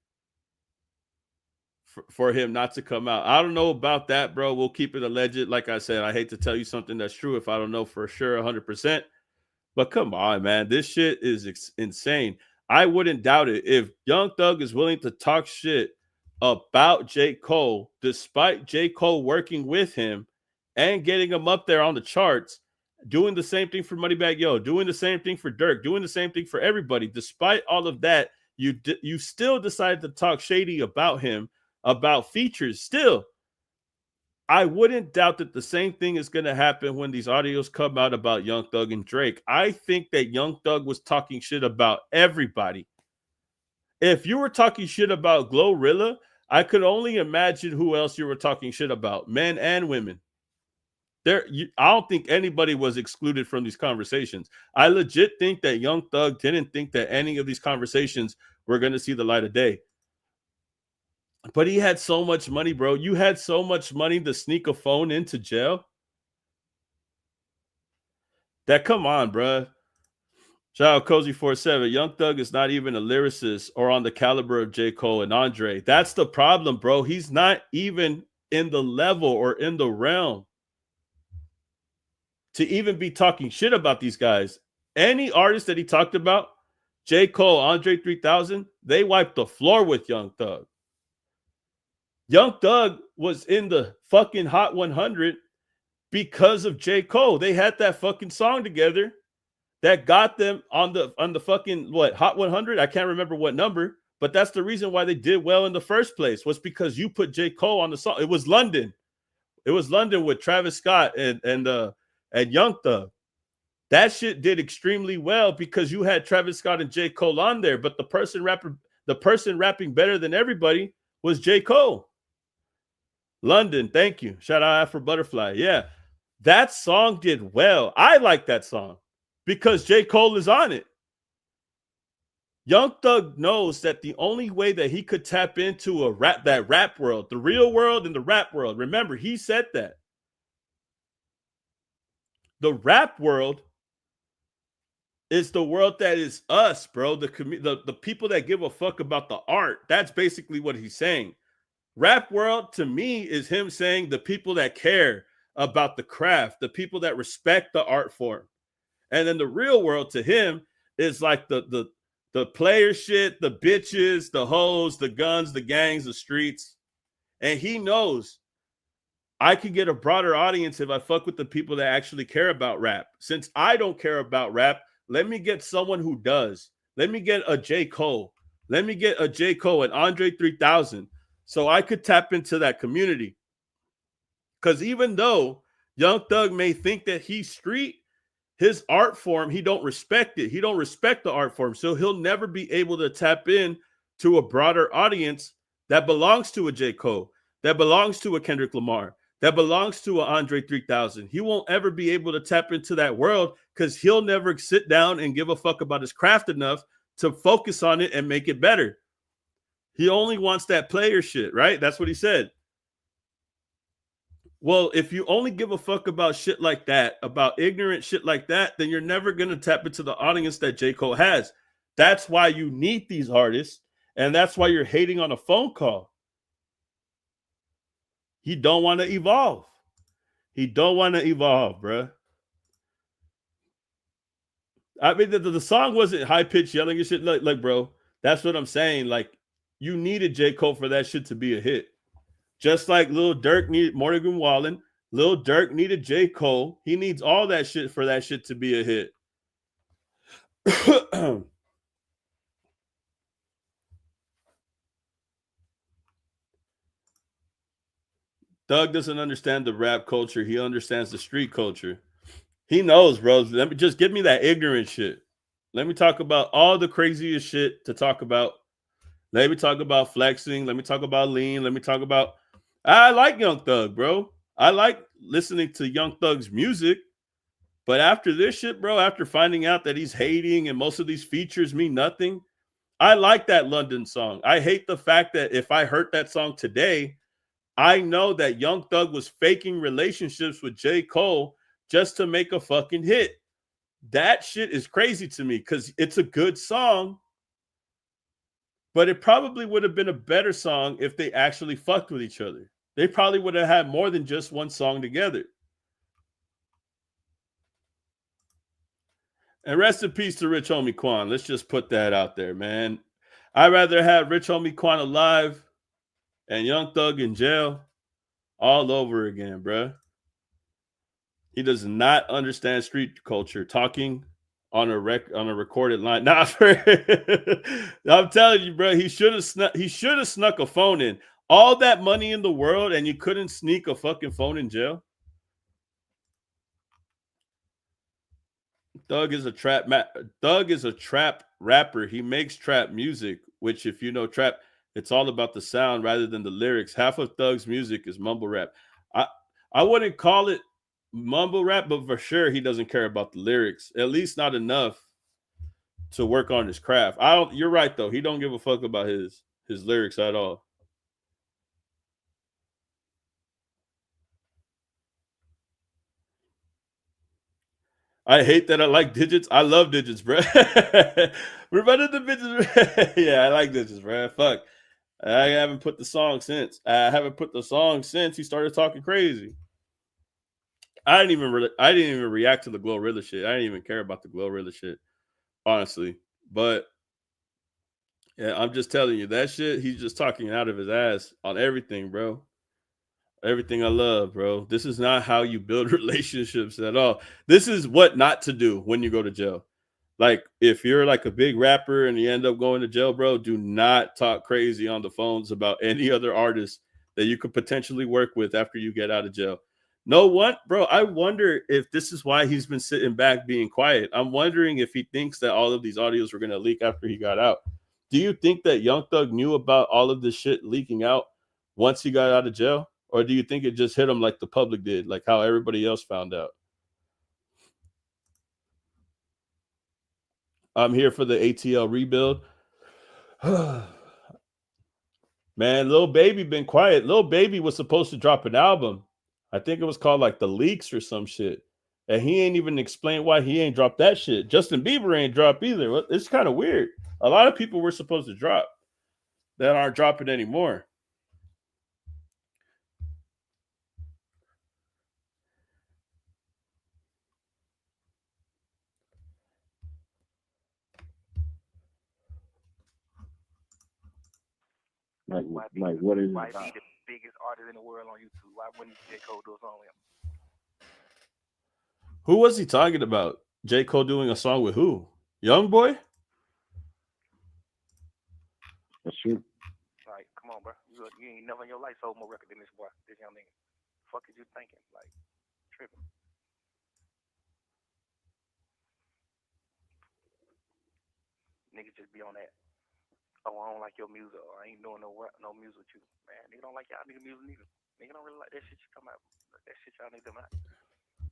for him not to come out. I don't know about that, bro. We'll keep it alleged. Like I said, I hate to tell you something that's true if I don't know for sure 100%. But come on, man. This shit is insane. I wouldn't doubt it. If Young Thug is willing to talk shit about Jcole, despite Jcole working with him and getting him up there on the charts, doing the same thing for Moneybagg Yo, doing the same thing for Dirk, doing the same thing for everybody, despite all of that, you still decided to talk shady about him, about features still. I wouldn't doubt that the same thing is going to happen when these audios come out about Young Thug and Drake. I think that Young Thug was talking shit about everybody. If you were talking shit about Glorilla, I could only imagine who else you were talking shit about, men and women. I don't think anybody was excluded from these conversations. I legit think that Young Thug didn't think that any of these conversations were going to see the light of day. But he had so much money, bro. You had so much money to sneak a phone into jail. That, come on, bro. Shout out Cozy47. Young Thug is not even a lyricist or on the caliber of J. Cole and Andre. That's the problem, bro. He's not even in the level or in the realm to even be talking shit about these guys. Any artist that he talked about, J. Cole, Andre 3000, they wiped the floor with Young Thug. Young Thug was in the fucking Hot 100 because of J. Cole. They had that fucking song together that got them on the fucking Hot 100. I can't remember what number, but that's the reason why they did well in the first place, was because you put J. Cole on the song. It was London. It was London with Travis Scott and Young Thug. That shit did extremely well because you had Travis Scott and J. Cole on there, but the person rapping better than everybody was J. Cole. London, thank you. Shout out Afro Butterfly. Yeah, that song did well. I like that song because J. Cole is on it. Young Thug knows that the only way that he could tap into that rap world, the real world and the rap world. Remember, he said that. The rap world is the world that is us, bro. The people that give a fuck about the art. That's basically what he's saying. Rap world to me is him saying the people that care about the craft, the people that respect the art form. And then the real world to him is like the player shit, the bitches, the hoes, the guns, the gangs, the streets. And he knows I could get a broader audience if I fuck with the people that actually care about rap. Since I don't care about rap, let me get someone who does. Let me get a J. Cole. Let me get a J. Cole and Andre 3000. So I could tap into that community. Because even though Young Thug may think that he's street, his art form, he don't respect it. He don't respect the art form. So he'll never be able to tap in to a broader audience that belongs to a J. Cole, that belongs to a Kendrick Lamar, that belongs to a Andre 3000. He won't ever be able to tap into that world because he'll never sit down and give a fuck about his craft enough to focus on it and make it better. He only wants that player shit, right? That's what he said. Well, if you only give a fuck about shit like that, about ignorant shit like that, then you're never going to tap into the audience that J. Cole has. That's why you need these artists, and that's why you're hating on a phone call. He don't want to evolve. He don't want to evolve, bruh. I mean, the song wasn't high-pitched yelling and shit. Like, bro, that's what I'm saying. Like, you needed J. Cole for that shit to be a hit. Just like Lil Durk needed Morgan Wallen, Lil Durk needed J. Cole. He needs all that shit for that shit to be a hit. Doug doesn't understand the rap culture. He understands the street culture. He knows, bro. Let me just give me that ignorant shit. Let me talk about all the craziest shit to talk about. Let me talk about flexing. Let me talk about lean. Let me talk about. I like Young Thug, bro. I like listening to Young Thug's music. But after this shit, bro, after finding out that he's hating and most of these features mean nothing, I like that London song. I hate the fact that if I heard that song today, I know that Young Thug was faking relationships with J. Cole just to make a fucking hit. That shit is crazy to me because it's a good song, but it probably would have been a better song if they actually fucked with each other. They probably would have had more than just one song together. And rest in peace to Rich Homie Quan. Let's just put that out there, man. I'd rather have Rich Homie Quan alive and Young Thug in jail all over again, bruh. He does not understand street culture. Talking on a recorded line. Nah, I'm telling you, bro. He should have snuck a phone in. All that money in the world, and you couldn't sneak a fucking phone in jail. Thug is a trap rapper. He makes trap music, which, if you know trap, it's all about the sound rather than the lyrics. Half of Thug's music is mumble rap. I wouldn't call it mumble rap, but for sure he doesn't care about the lyrics. At least not enough to work on his craft. You're right though. He don't give a fuck about his lyrics at all. I hate that I like digits. I love digits, bro. We're running the digits. Yeah, I like digits, bro. Fuck. I haven't put the song since. He started talking crazy. I didn't even react to the Glorilla shit. I didn't even care about the Glorilla shit, honestly. But yeah, I'm just telling you that shit. He's just talking out of his ass on everything, bro. Everything I love, bro. This is not how you build relationships at all. This is what not to do when you go to jail. Like, if you're like a big rapper and you end up going to jail, bro, do not talk crazy on the phones about any other artist that you could potentially work with after you get out of jail. No one, bro. I wonder if this is why he's been sitting back being quiet. I'm wondering if he thinks that all of these audios were going to leak after he got out. Do you think that Young Thug knew about all of this shit leaking out once he got out of jail? Or do you think it just hit him like the public did, like how everybody else found out? I'm here for the ATL rebuild. Man, Lil Baby been quiet. Lil Baby was supposed to drop an album. I think it was called like The Leaks or some shit. And he ain't even explained why he ain't dropped that shit. Justin Bieber ain't dropped either. It's kind of weird. A lot of people were supposed to drop that aren't dropping anymore. Like what is Why it? be the biggest artist in the world on YouTube? Why wouldn't J. Cole do a song with him? Who was he talking about? J. Cole doing a song with who? Young Boy? That's true. Like, come on, bro. You ain't never in your life sold more record than this boy, this young nigga. Fuck is you thinking? Like, tripping. niggas just be on that. Oh, I don't like your music. Or I ain't doing no music with you. Man, nigga don't like y'all nigga music neither. Nigga don't really like that shit you talking about. That shit y'all niggas about.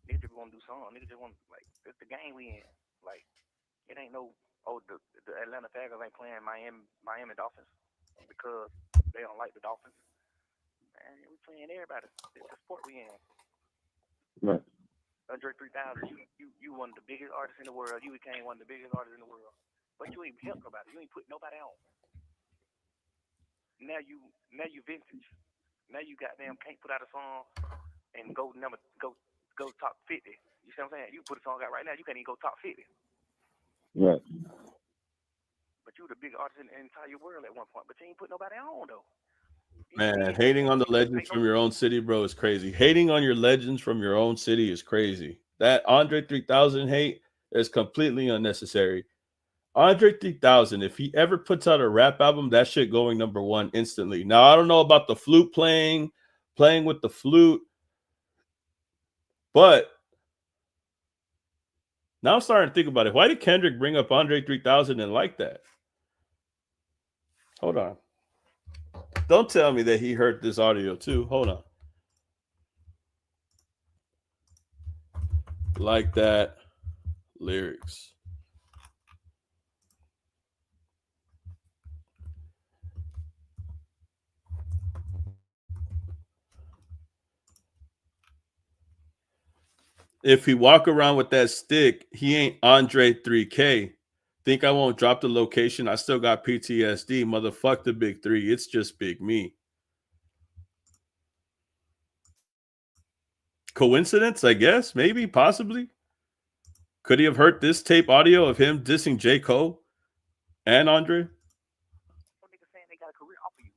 Niggas just want to do songs. Niggas just want, like, it's the game we in. Like, it ain't no, the Atlanta Falcons ain't playing Miami Dolphins because they don't like the Dolphins. Man, we playing everybody. It's the sport we in. Right. Andre 3000, you one of the biggest artists in the world. You became one of the biggest artists in the world. But you ain't helped nobody. You ain't put nobody on. Now you vintage. Now you goddamn can't put out a song and go top 50. You see what I'm saying? You put a song out right now, you can't even go top 50. Right. But you the big artist in the entire world at one point. But you ain't put nobody on though. Man, hating on the legends from your own city, bro, is crazy. Hating on your legends from your own city is crazy. That Andre 3000 hate is completely unnecessary. Andre 3000, if he ever puts out a rap album, that shit going #1 instantly. Now, I don't know about the flute playing with the flute, but now I'm starting to think about it. Why did Kendrick bring up Andre 3000 and like that? Hold on. Don't tell me that he heard this audio too. Hold on. Like that lyrics. If he walk around with that stick, he ain't Andre 3K. Think I won't drop the location? I still got PTSD. Motherfuck the big three. It's just big me. Coincidence, I guess. Maybe, possibly. Could he have heard this tape audio of him dissing Jcole and Andre? Niggas saying they got a career off of you.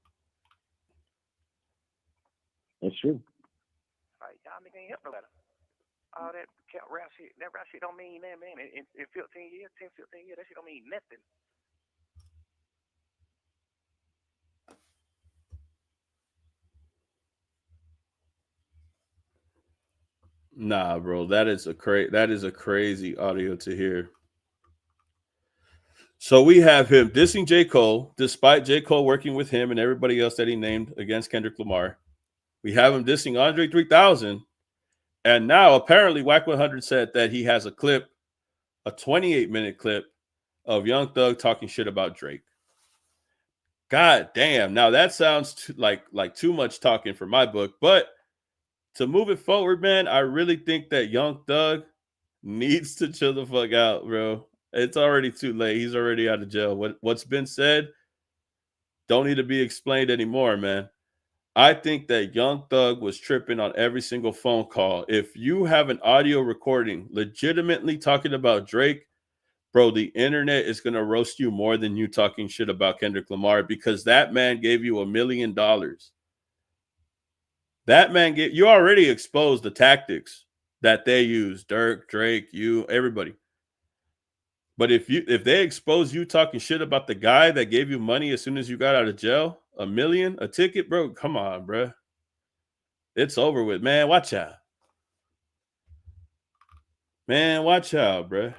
That's true. Like, y'all niggas ain't help nobody. All that rap shit don't mean that, man. In 15 years, 10, 15 years, that shit don't mean nothing. Nah, bro, that is a crazy audio to hear. So we have him dissing J. Cole, despite J. Cole working with him and everybody else that he named against Kendrick Lamar. We have him dissing Andre 3000. And now apparently Wack 100 said that he has a clip, a 28-minute clip of Young Thug talking shit about Drake. God damn. Now that sounds like too much talking for my book, but to move it forward, man, I really think that Young Thug needs to chill the fuck out, bro. It's already too late. He's already out of jail. What's been said don't need to be explained anymore, man. I think that Young Thug was tripping on every single phone call. If you have an audio recording legitimately talking about Drake, bro, the internet is going to roast you more than you talking shit about Kendrick Lamar because that man gave you $1 million. That man you already exposed the tactics that they use. Dirk, Drake, you, everybody. But if they expose you talking shit about the guy that gave you money as soon as you got out of jail, $1 million, a ticket, bro, come on, bro. It's over with, man. Watch out. Man, watch out, bro.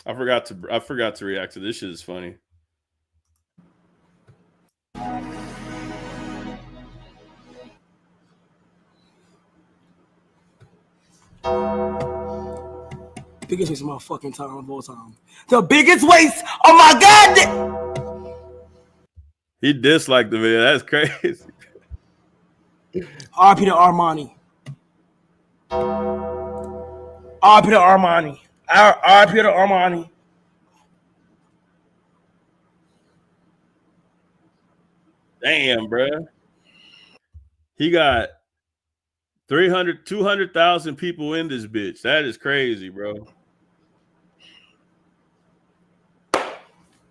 I forgot to react to this shit. Is funny. Biggest waste of my fucking time of all time. The biggest waste of my goddamn. He disliked the video. That's crazy. RP to Armani. RP to Armani. RP to Armani. Damn, bro. He got 200,000 people in this bitch. That is crazy, bro.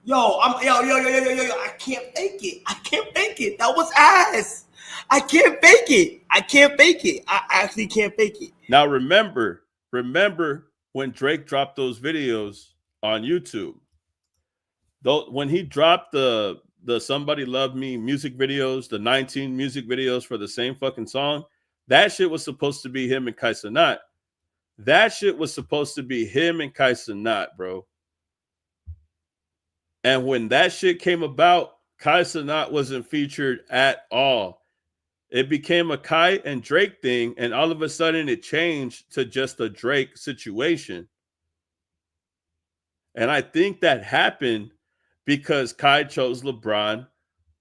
Yo, I can't fake it. I can't fake it. That was ass. I can't fake it. I can't fake it. I actually can't fake it. Now remember when Drake dropped those videos on YouTube. Though when he dropped the Somebody Love Me music videos, the 19 music videos for the same fucking song, that shit was supposed to be him and Kai Cenat. That shit was supposed to be him and Kai Cenat, bro. And when that shit came about, Kai Cenat wasn't featured at all. It became a Kai and Drake thing, and all of a sudden it changed to just a Drake situation. And I think that happened because Kai chose LeBron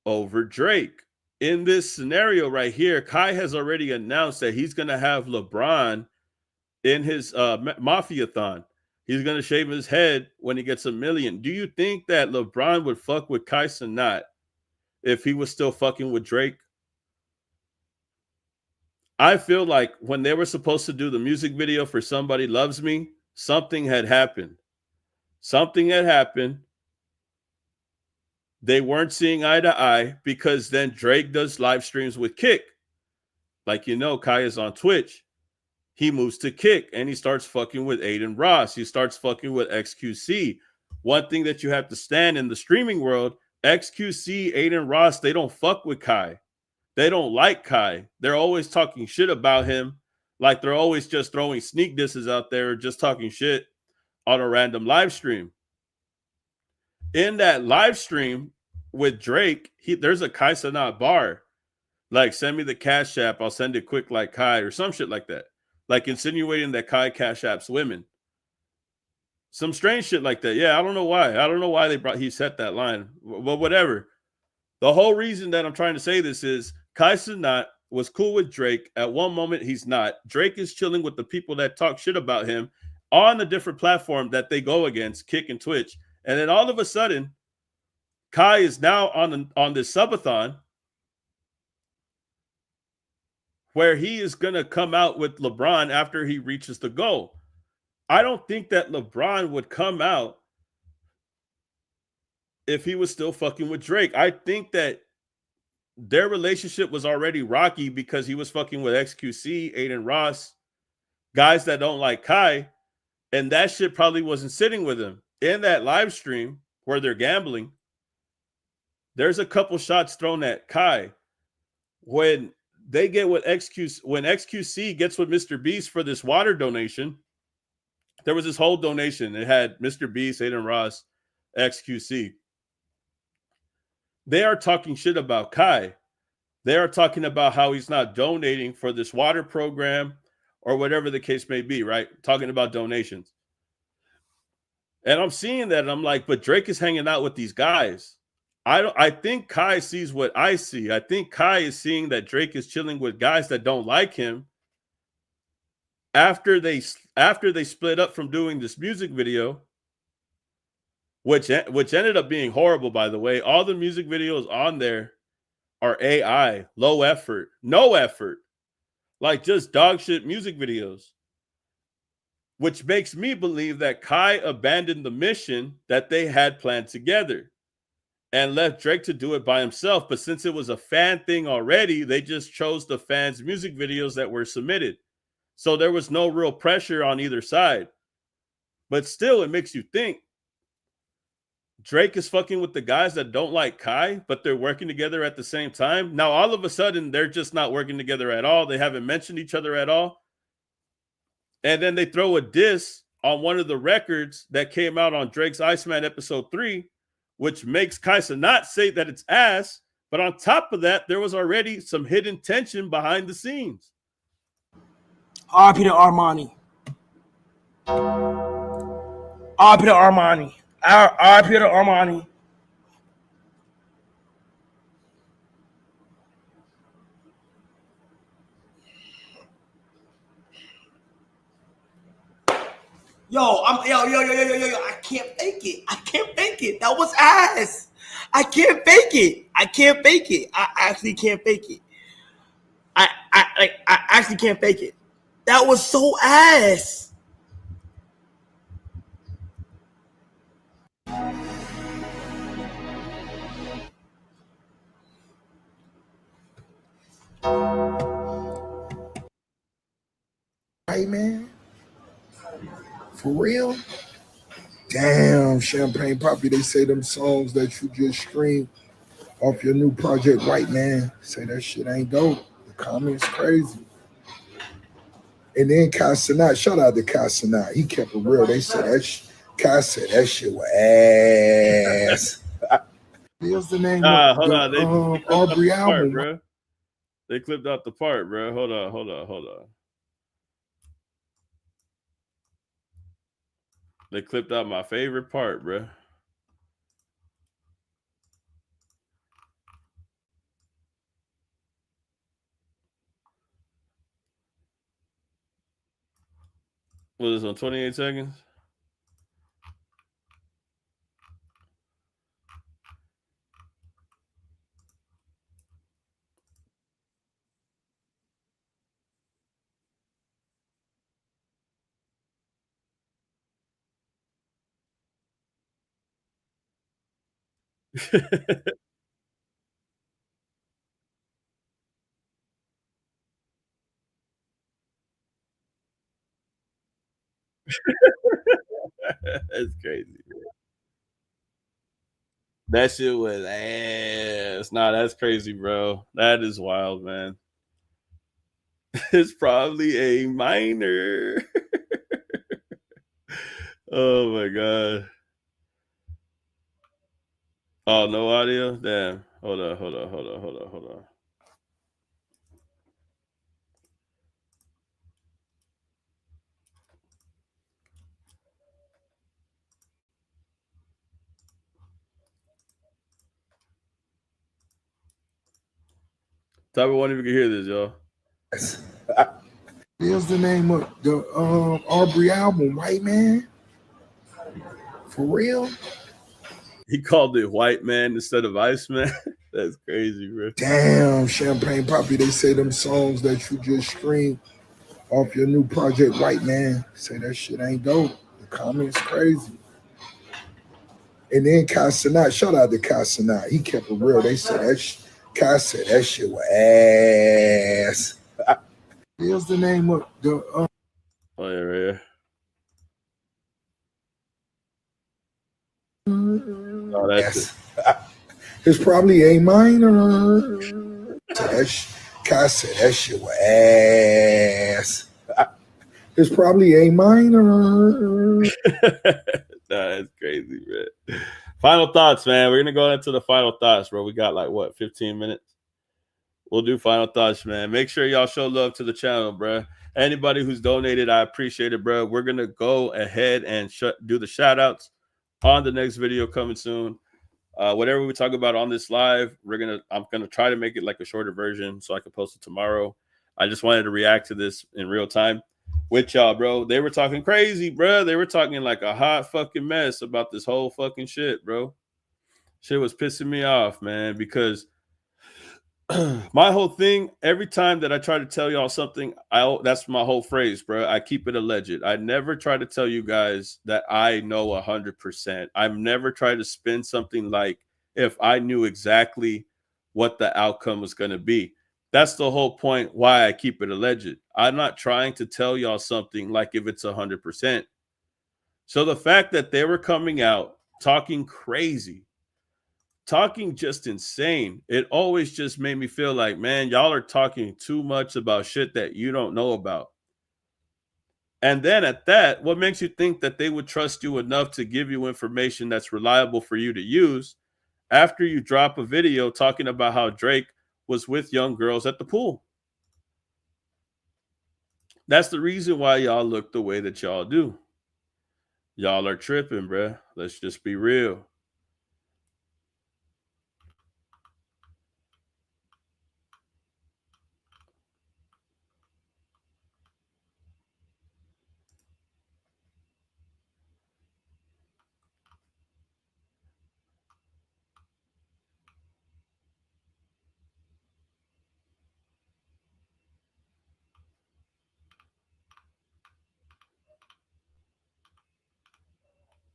over Drake. In this scenario right here, Kai has already announced that he's going to have LeBron in his Mafia-thon. He's going to shave his head when he gets $1 million. Do you think that LeBron would fuck with Kai Cenat if he was still fucking with Drake? I feel like when they were supposed to do the music video for Somebody Loves Me, something had happened. Something had happened. They weren't seeing eye to eye because then Drake does live streams with Kick. Like, you know, Kai is on Twitch. He moves to Kick and he starts fucking with Aiden Ross. He starts fucking with XQC. One thing that you have to stand in the streaming world, XQC, Aiden Ross, they don't fuck with Kai. They don't like Kai. They're always talking shit about him. Like they're always just throwing sneak disses out there or just talking shit on a random live stream. In that live stream with Drake, there's a Kai Cenat bar. Like, send me the Cash App. I'll send it quick like Kai or some shit like that. Like insinuating that Kai Cash Apps women. Some strange shit like that. Yeah, I don't know why. I don't know why he set that line. But whatever. The whole reason that I'm trying to say this is Kai Cenat was cool with Drake. At one moment, he's not. Drake is chilling with the people that talk shit about him on a different platform that they go against, Kick and Twitch. And then all of a sudden, Kai is now on this subathon where he is going to come out with LeBron after he reaches the goal. I don't think that LeBron would come out if he was still fucking with Drake. I think that their relationship was already rocky because he was fucking with XQC, Aiden Ross, guys that don't like Kai, and that shit probably wasn't sitting with him. In that live stream where they're gambling, there's a couple shots thrown at Kai. When they get with XQC, when XQC gets with Mr. Beast for this water donation, there was this whole donation. It had Mr. Beast, Aiden Ross, XQC. They are talking shit about Kai. They are talking about how he's not donating for this water program or whatever the case may be, right? Talking about donations. And I'm seeing that and I'm like, but Drake is hanging out with these guys. I think Kai sees what I see. I think Kai is seeing that Drake is chilling with guys that don't like him. After they split up from doing this music video, which ended up being horrible, by the way. All the music videos on there are AI, low effort, no effort, like just dog shit music videos, which makes me believe that Kai abandoned the mission that they had planned together and left Drake to do it by himself. But since it was a fan thing already, they just chose the fans' music videos that were submitted. So there was no real pressure on either side. But still, it makes you think. Drake is fucking with the guys that don't like Kai, but they're working together at the same time. Now, all of a sudden, they're just not working together at all. They haven't mentioned each other at all. And then they throw a diss on one of the records that came out on Drake's Iceman episode 3, which makes Kai Cenat say that it's ass. But on top of that, there was already some hidden tension behind the scenes. RP to Armani. RP to Armani. RP to Armani. Yo, I can't fake it. I can't fake it. That was ass. I can't fake it. I can't fake it. I actually can't fake it. I actually can't fake it. That was so ass. Hey, man. For real? Damn, Champagne Poppy, they say them songs that you just streamed off your new project, White Man, say that shit ain't dope. The comments crazy. And then Kai Cenat, shout out to Kai Cenat. He kept it real. They said Kai said that shit was ass. What's the name of hold on. They clipped out Aubrey the part, album? bro. They clipped out the part, bro. Hold on. They clipped out my favorite part, bro. Was this on 28 seconds? That's crazy. That shit was ass. Nah, that's crazy, bro. That is wild, man. It's probably a minor. Oh my god. Oh, no audio? Damn. Hold on. Type of one if you can hear this, y'all. Here's the name of the Aubrey album, White Man. For real? He called it White Man instead of Iceman. That's crazy, bro. Damn, Champagne Poppy. They say them songs that you just streamed off your new project, White Man. Say that shit ain't dope. The comments crazy. And then Kai Cenat, shout out to Kai Cenat. He kept it real. They said Kai said that shit was ass. Here's the name of the oh yeah, right here. Oh, that's it. It's probably A minor. Kai said that shit was ass. It's probably A minor. Nah, that's crazy, man. Final thoughts, man. We're gonna go into the final thoughts, bro. We got like what, 15 minutes? We'll do final thoughts, man. Make sure y'all show love to the channel, bro. Anybody who's donated, I appreciate it, bro. We're gonna go ahead and do the shout outs on the next video coming soon. Whatever we talk about on this live, I'm gonna try to make it like a shorter version so I can post it tomorrow. I just wanted to react to this in real time with y'all, bro. They were talking crazy, bro. They were talking like a hot fucking mess about this whole fucking shit, bro. Shit was pissing me off, man, because my whole thing, every time that I try to tell y'all something, that's my whole phrase, bro. I keep it alleged. I never try to tell you guys that I know 100%. I've never tried to spin something like if I knew exactly what the outcome was going to be. That's the whole point why I keep it alleged. I'm not trying to tell y'all something like if it's 100%. So the fact that they were coming out talking crazy, talking just insane, it always just made me feel like, man, y'all are talking too much about shit that you don't know about. And then at that, what makes you think that they would trust you enough to give you information that's reliable for you to use after you drop a video talking about how Drake was with young girls at the pool? That's the reason why y'all look the way that y'all do. Y'all are tripping, bruh. Let's just be real.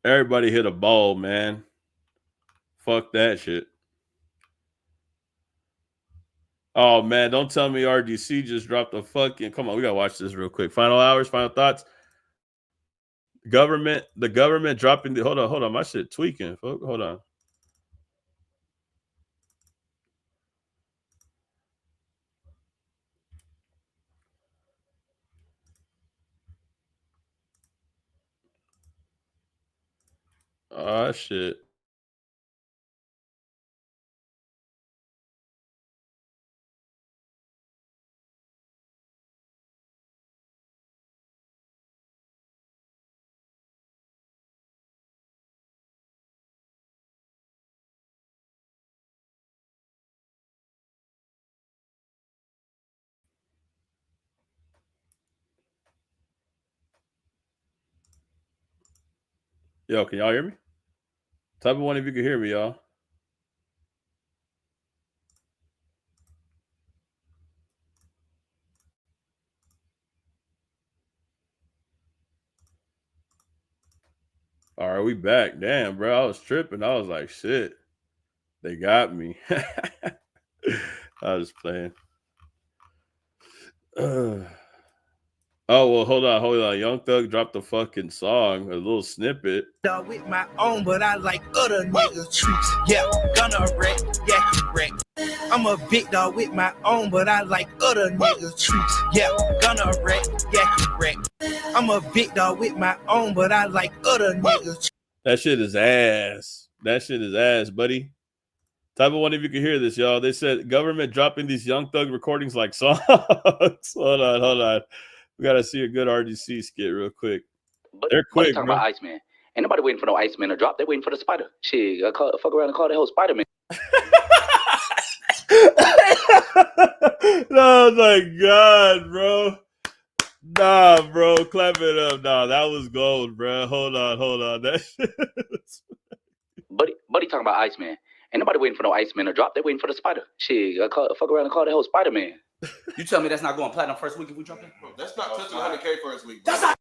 Everybody hit a ball, man. Fuck that shit. Oh man, don't tell me RDC just dropped a fucking. Come on, we gotta watch this real quick. Final hours, final thoughts. The government dropping the. Hold on, my shit tweaking. Hold on. Oh shit. Yo, can y'all hear me? Type of one if you can hear me, y'all. All right, we back. Damn, bro. I was tripping. I was like, shit. They got me. I was playing. Oh, well, hold on. Young Thug dropped the fucking song, a little snippet. With my own, but I like other niggas' treats. Yeah, gonna wreck, yeah, wreck. I'm a big dog with my own, but I like other niggas' treats. Yeah, gonna wreck, yeah, wreck. I'm a big dog with my own, but I like other niggas' That shit is ass. That shit is ass, buddy. Type of one if you can hear this, y'all. They said government dropping these Young Thug recordings like songs. Hold on. We gotta see a good RDC skit real quick. But they're quick, talking bro. about Iceman. Ain't nobody waiting for no Iceman to drop. They're waiting for the spider. Shit, fuck around and call that whole Spider-Man. Oh my god, bro. Nah, bro, clap it up. Nah, that was gold, bro. Hold on. That shit was... Buddy talking about Iceman. Ain't nobody waiting for no Iceman to drop. They're waiting for the spider. Shit, fuck around and call that whole Spider-Man. You tell me that's not going platinum first week if we drop it? That's not touching 100K first week. That's not.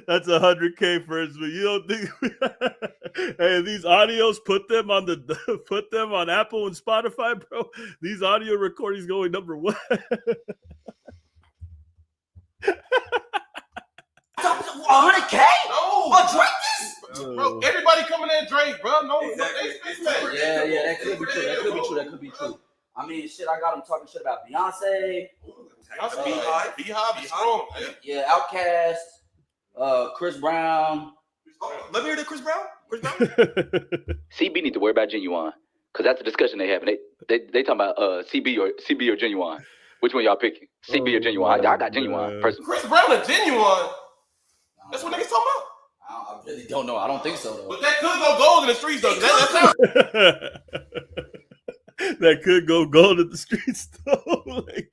That's 100K first week. You don't think? Hey, these audios, put them on Apple and Spotify, bro. These audio recordings going number one. 100K? No. On Drake this? Bro, everybody coming in Drake, bro. No, Exactly. Yeah, that could be true. I mean, shit, I got him talking shit about Beyonce. Beehive is strong. Yeah, Outkast, Chris Brown. Let me hear the Chris Brown. CB need to worry about Genuine, because that's the discussion they having. They talking about CB or Genuine. Which one y'all picking? CB or Genuine? I got Genuine personally. Chris Brown and Genuine. That's what niggas talking about. I really don't know. I don't think so though. But that could go gold in the streets though. That could go gold in the streets though. Like,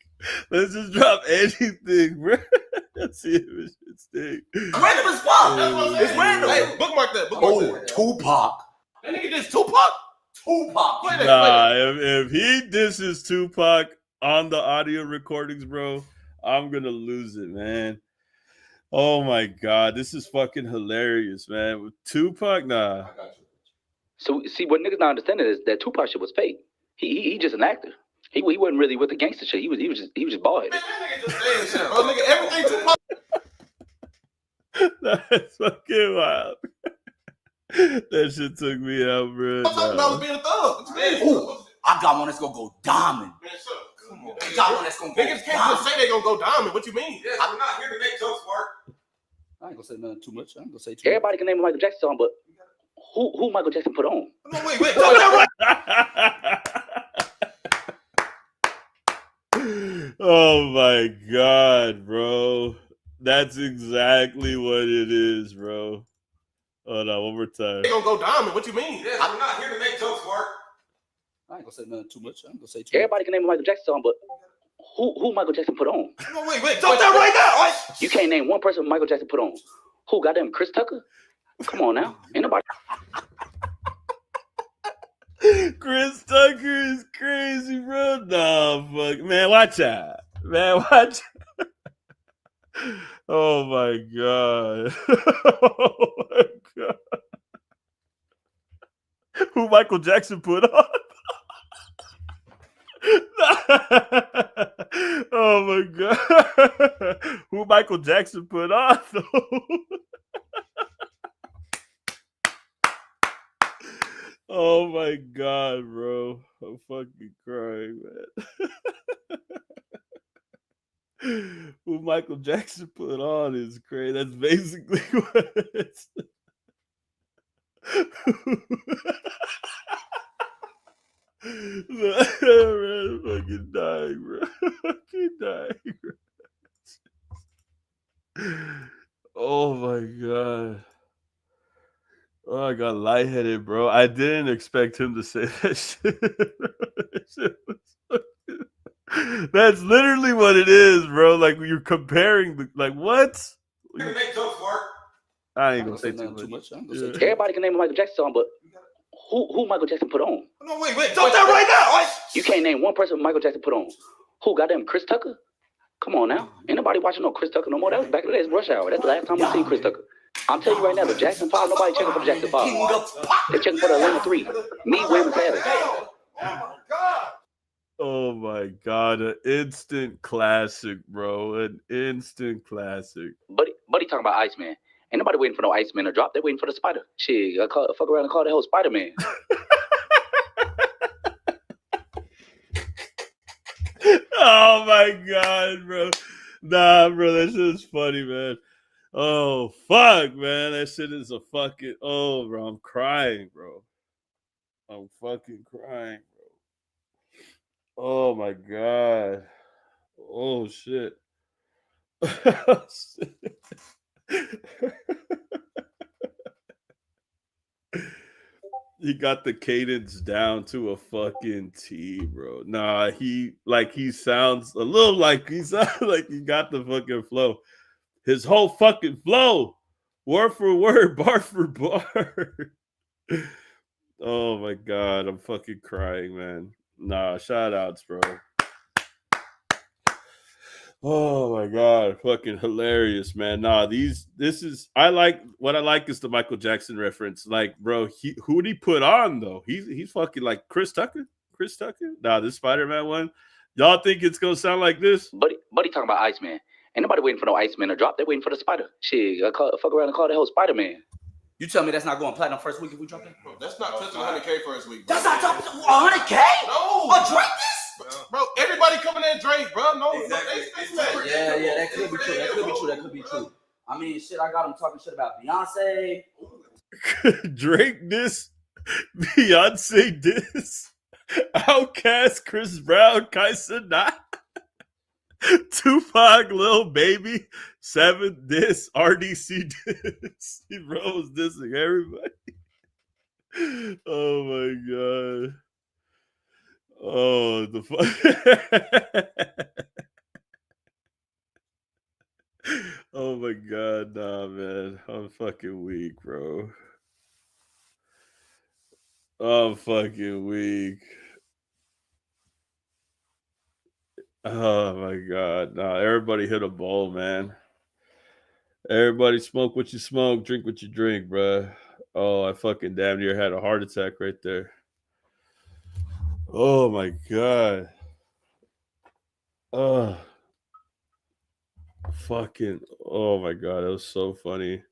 let's just drop anything, bro. Let's see if it should stay. Random as fuck. It's random. Hey, bookmark that. Tupac. That nigga just Tupac. Nah, if he disses Tupac on the audio recordings, bro, I'm gonna lose it, man. Oh my god, this is fucking hilarious, man. With Tupac, nah. So see, what niggas not understanding is that Tupac shit was fake. He just an actor. He wasn't really with the gangster shit. He was just bald headed. That nigga just saying shit, bro. Nigga, everything Tupac. That's fucking wild. That shit took me out, bro. I'm talking about being a thug. Ooh, I got one that's gonna go diamond. Man, shut up. Come on. I got one that's gonna go Niggas can't just say they gonna go diamond. What you mean? Yes, we're not here to make jokes, Mark. I ain't gonna say nothing too much. I ain't gonna say too much. Everybody can name a Michael Jackson song, but who Michael Jackson put on? No, wait. Tell me that Oh my god, bro. That's exactly what it is, bro. Hold on, one more time. They gonna go diamond. What you mean? Yes, we're not here to make jokes, Mark. I ain't gonna say nothing too much. I ain't gonna say too Everybody can name a Michael Jackson song, but who Michael Jackson put on? No, wait. Stop that right now. You can't name one person Michael Jackson put on. Who? Goddamn Chris Tucker? Come on now. Ain't nobody. Chris Tucker is crazy, bro. Nah, fuck. Man, watch out. Man, watch out. Oh my god. Oh my god. Who Michael Jackson put on? Oh my god. Who Michael Jackson put on though? Oh my god, bro. I'm fucking crying, man. What Michael Jackson put on is crazy. That's basically what it's. Man, I'm fucking dying, bro. Fucking dying, bro. Oh my god. Oh, I got lightheaded, bro. I didn't expect him to say that shit. That shit was fucking... That's literally what it is, bro. Like you're comparing the like what? Make jokes, Mark. I ain't gonna say too much. Yeah. Everybody can name a Michael Jackson song, but who Michael Jackson put on? No, wait. Stop that right now. Like, You can't name one person Michael Jackson put on. Who? Goddamn Chris Tucker? Come on now. Ain't nobody watching no Chris Tucker no more. That was back in the days, Rush Hour. That's the last time I seen Chris Tucker. I'm telling you right now, the Jackson 5, nobody checking for the Jackson 5. They checking for the Atlanta 3. Me, Wham, and Savage. Oh my god, an instant classic, bro. An instant classic. Buddy talking about Iceman. Ain't nobody waiting for no Iceman to drop. They waiting for the Spider. Shit, fuck around and call that whole Spider-Man. Oh my god, bro. Nah, bro, that shit is funny, man. Oh fuck, man. That shit is a fucking bro. I'm crying, bro. I'm fucking crying, bro. Oh my god. Oh shit. He got the cadence down to a fucking T, bro. Nah, he sounds a little like he sounds like he got the fucking flow. His whole fucking flow, word for word, bar for bar. Oh my god, I'm fucking crying, man. Nah, shout outs, bro. Oh my god, fucking hilarious, man. Nah, this is what I like is the Michael Jackson reference. Like, bro, who did he put on though? He's fucking like Chris Tucker? Chris Tucker? Nah, this Spider-Man one. Y'all think it's gonna sound like this? Buddy talking about Iceman. Ain't nobody waiting for no Iceman to drop. They waiting for the Spider. Shit, fuck around and call that whole Spider-Man. You tell me that's not going platinum first week if we drop it? Bro, that's not touching 100K first week. That's not dropping 100K? No. Oh, Drake this? Bro, everybody coming at Drake, bro. No, exactly. Yeah, that could be true. That could be true. I mean, shit, I got him talking shit about Beyonce. Drake diss, Beyonce diss, Outkast, Chris Brown, Kaisa Knot, Tupac, Lil Baby, 7 diss, RDC diss. He was dissing everybody. Oh my god. Oh, the Oh my god, nah, man. I'm fucking weak, bro. I'm fucking weak. Oh my god. Nah, everybody hit a bowl, man. Everybody smoke what you smoke, drink what you drink, bro. Oh, I fucking damn near had a heart attack right there. Oh my god. Oh. Fucking, oh my god, that was so funny.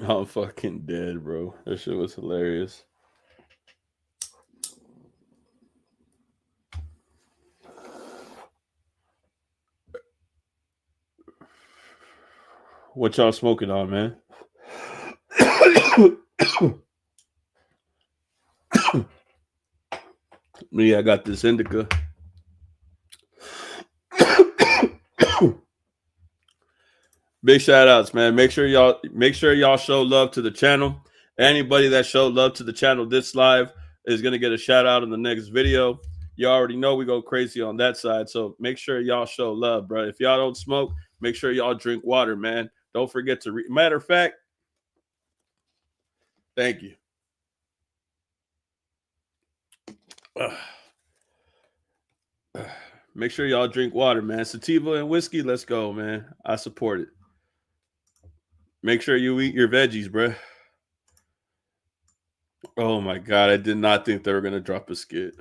I'm fucking dead, bro. That shit was hilarious. What y'all smoking on, man? Me, I got this indica. Big shout outs, man. Make sure y'all show love to the channel. Anybody that showed love to the channel this live is gonna get a shout out in the next video. You already know we go crazy on that side, so make sure y'all show love, bro. If y'all don't smoke, make sure y'all drink water, man. Don't forget to matter of fact, thank you. Make sure y'all drink water, man. Sativa and whiskey, let's go, man. I support it. Make sure you eat your veggies, bro. Oh my god, I did not think they were gonna drop a skit.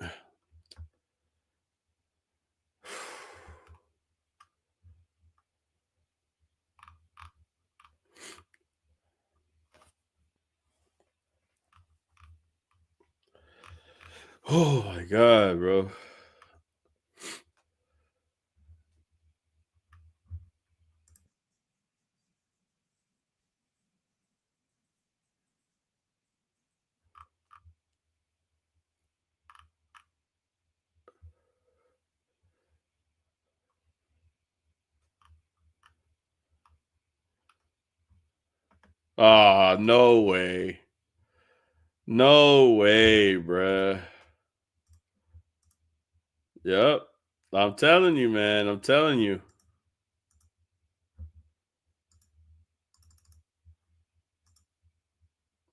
Oh my God, bro. Ah, no way. No way, bruh. Yep. I'm telling you, man. I'm telling you.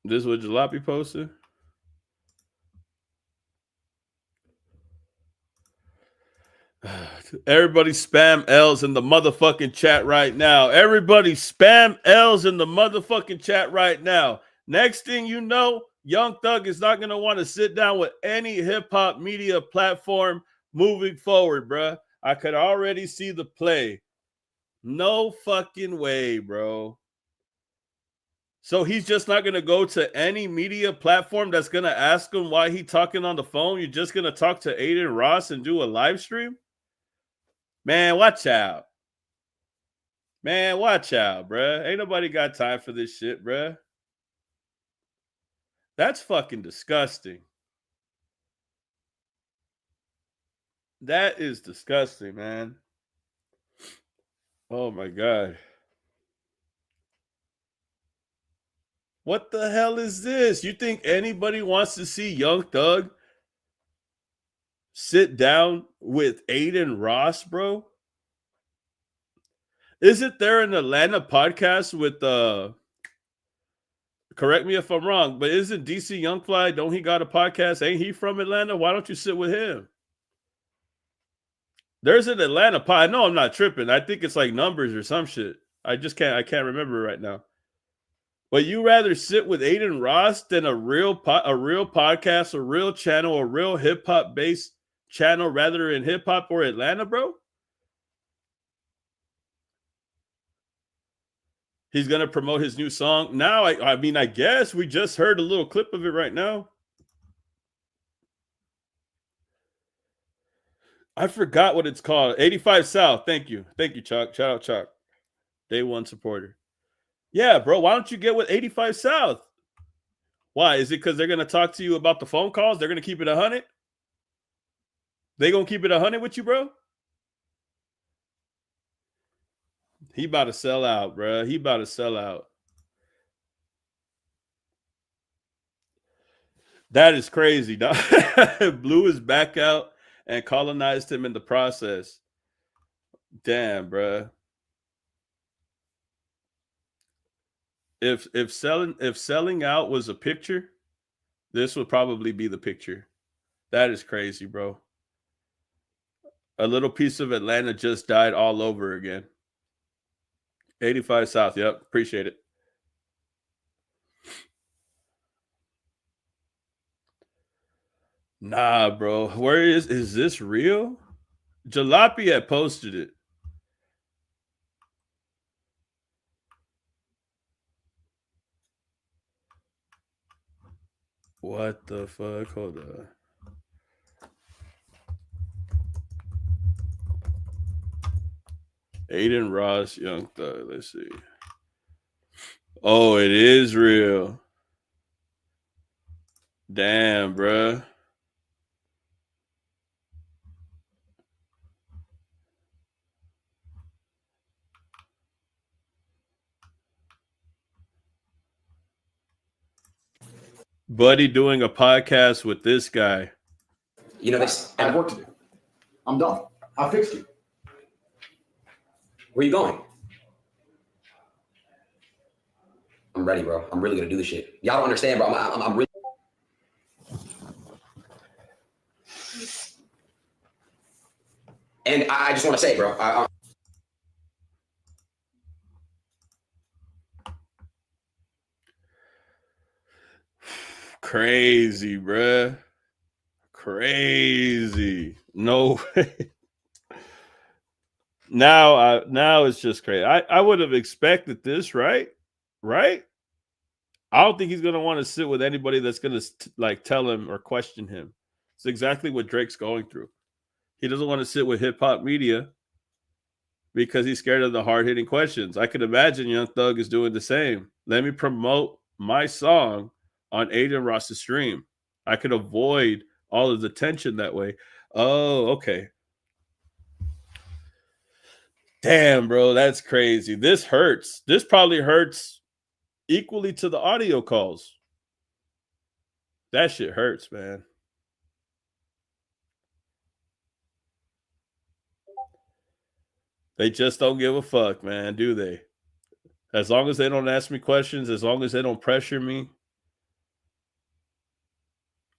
This is what Jalopy posted? Everybody spam L's in the motherfucking chat right now. Everybody spam L's in the motherfucking chat right now. Next thing you know, Young Thug is not going to want to sit down with any hip-hop media platform moving forward, bruh. I could already see the play. No fucking way, bro. So he's just not going to go to any media platform that's going to ask him why he talking on the phone? You're just going to talk to Aiden Ross and do a live stream? Man, watch out. Man, watch out, bruh. Ain't nobody got time for this shit, bruh. That's fucking disgusting. That is disgusting, man. Oh, my God. What the hell is this? You think anybody wants to see Young Thug sit down with Aiden Ross, bro? Isn't there an Atlanta podcast with correct me if I'm wrong, but isn't DC Youngfly, don't he got a podcast? Ain't he from Atlanta? Why don't you sit with him? There's an Atlanta pod. No, I'm not tripping. I think it's like Numbers or some shit. I can't remember right now. But you rather sit with Aiden Ross than a real podcast, a real channel, a real hip hop based channel rather in hip hop or Atlanta, bro? He's gonna promote his new song. Now, I mean, I guess we just heard a little clip of it right now. I forgot what it's called. 85 South. Thank you. Thank you, Chuck. Shout out, Chuck. Day one supporter. Yeah, bro. Why don't you get with 85 South? Why? Is it because they're going to talk to you about the phone calls? They're going to keep it 100? They going to keep it 100 with you, bro? He about to sell out, bro. He about to sell out. That is crazy, dog. Blew his back out and colonized him in the process. Damn, bro. If selling out was a picture, this would probably be the picture. That is crazy, bro. A little piece of Atlanta just died all over again. 85 South. Yep. Appreciate it. Nah, bro. Where is this real? Jalopy had posted it. What the fuck? Hold on. Aiden Ross, Young Thug. Let's see. Oh, it is real. Damn, bruh. Buddy doing a podcast with this guy. You know, I have work to do. I'm done. I fixed it. Where you going? I'm ready, bro. I'm really gonna do this shit. Y'all don't understand, bro. I'm really. And I just want to say, bro. Crazy, bruh. Crazy. No way. Now it's just crazy. I would have expected this, right? Right? I don't think he's gonna want to sit with anybody that's gonna like tell him or question him. It's exactly what Drake's going through. He doesn't want to sit with hip hop media because he's scared of the hard-hitting questions. I could imagine Young Thug is doing the same. Let me promote my song on Aiden Ross's stream. I could avoid all of the tension that way. Oh, okay. Damn, bro, that's crazy. This hurts. This probably hurts equally to the audio calls. That shit hurts, man. They just don't give a fuck, man, do they? As long as they don't ask me questions, as long as they don't pressure me,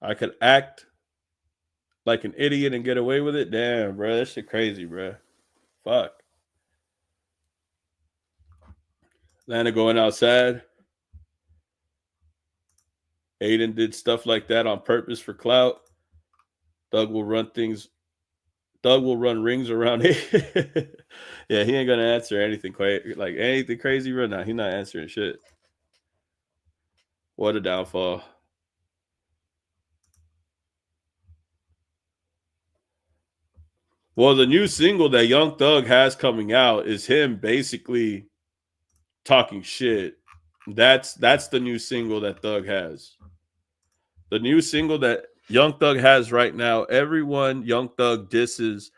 I could act like an idiot and get away with it. Damn, bro, that shit crazy, bro. Fuck. Atlanta going outside. Aiden did stuff like that on purpose for clout. Doug will run rings around it. Yeah, he ain't gonna answer anything like anything crazy right now. He's not answering shit. What a downfall. Well, the new single that Young Thug has coming out is him basically talking shit. That's the new single that Thug has. The new single that Young Thug has right now, everyone Young Thug disses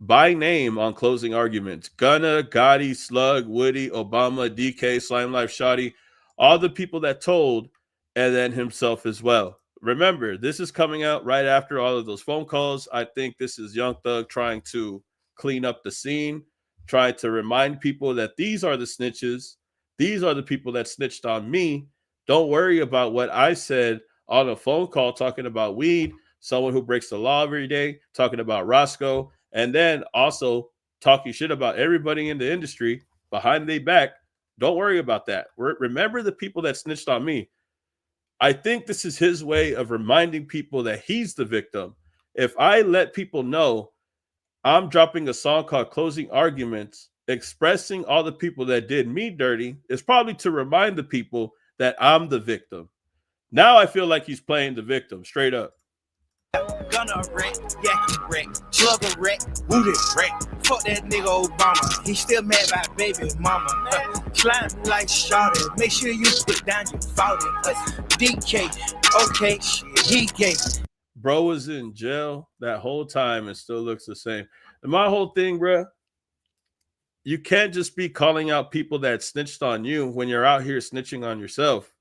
by name on Closing Arguments. Gunna, Gotti, Slug, Woody, Obama, DK, Slime Life, Shotty, all the people that told, and then himself as well. Remember, this is coming out right after all of those phone calls. I think this is Young Thug trying to clean up the scene, trying to remind people that these are the snitches. These are the people that snitched on me. Don't worry about what I said on a phone call talking about weed, someone who breaks the law every day, talking about Roscoe, and then also talking shit about everybody in the industry behind their back. Don't worry about that. Remember the people that snitched on me. I think this is his way of reminding people that he's the victim. If I let people know I'm dropping a song called Closing Arguments, expressing all the people that did me dirty, it's probably to remind the people that I'm the victim. Now I feel like he's playing the victim, straight up. Gonna wreck, Yacky wreck, Slugger wreck, Woody wreck. Fuck that nigga Obama, he still mad by baby mama. Slime like shawty, make sure you put down your faulty. DK, okay, shit, he gay. Bro was in jail that whole time and still looks the same. And my whole thing, bro, you can't just be calling out people that snitched on you when you're out here snitching on yourself.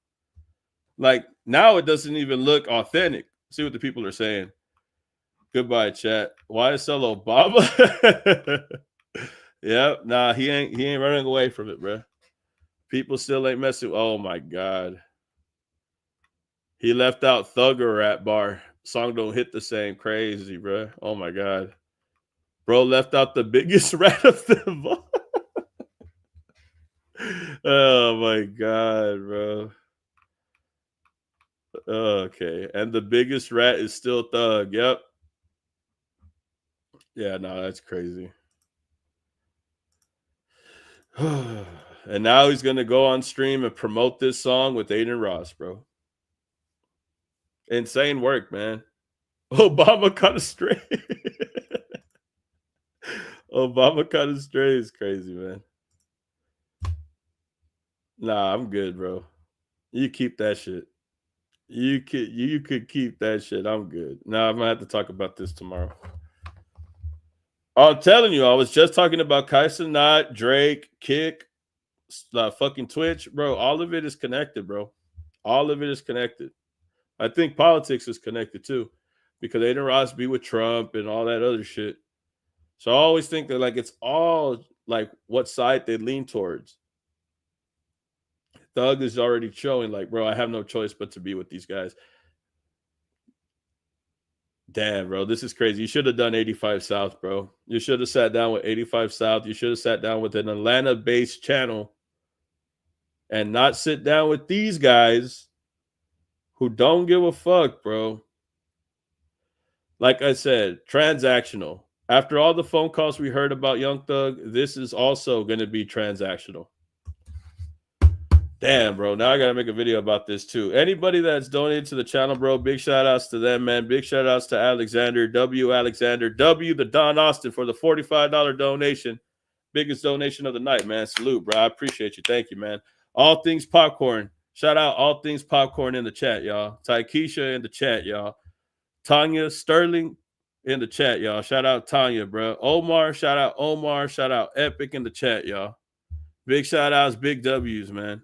Like, now it doesn't even look authentic. See what the people are saying. Goodbye, chat. YSL Obama. Yep. Nah, he ain't running away from it, bro. People still ain't messing. Oh my God. He left out Thugger rap bar. Song don't hit the same. Crazy, bro. Oh my God. Bro left out the biggest rat of them all. Oh my God, bro. Okay. And the biggest rat is still Thug. Yep. Yeah, no, that's crazy. And now he's going to go on stream and promote this song with Aiden Ross, bro. Insane work, man. Obama cut a stray. Obama cut a stray is crazy, man. Nah, I'm good, bro. You keep that shit. You could keep that shit. I'm good. Nah, I'm gonna have to talk about this tomorrow. I'm telling you, I was just talking about Kaisa Knott, Drake, Kick, fucking Twitch, bro. All of it is connected, bro. All of it is connected. I think politics is connected too, because Aiden Ross be with Trump and all that other shit. So I always think that like it's all like what side they lean towards. Thug is already showing like, bro, I have no choice but to be with these guys. Damn, bro, this is crazy. You should have done 85 South, bro. You should have sat down with 85 South. You should have sat down with an Atlanta-based channel and not sit down with these guys who don't give a fuck, bro. Like I said, transactional. After all the phone calls we heard about Young Thug, this is also going to be transactional. Damn, bro. Now I got to make a video about this too. Anybody that's donated to the channel, bro, big shout outs to them, man. Big shout outs to Alexander W. The Don Austin for the $45 donation. Biggest donation of the night, man. Salute, bro. I appreciate you. Thank you, man. All Things Popcorn. Shout out All Things Popcorn in the chat, y'all. Taikisha in the chat, y'all. Tanya Sterling in the chat, y'all. Shout out Tanya, bro. Omar, shout out Omar. Shout out Epic in the chat, y'all. Big shout outs, big W's, man.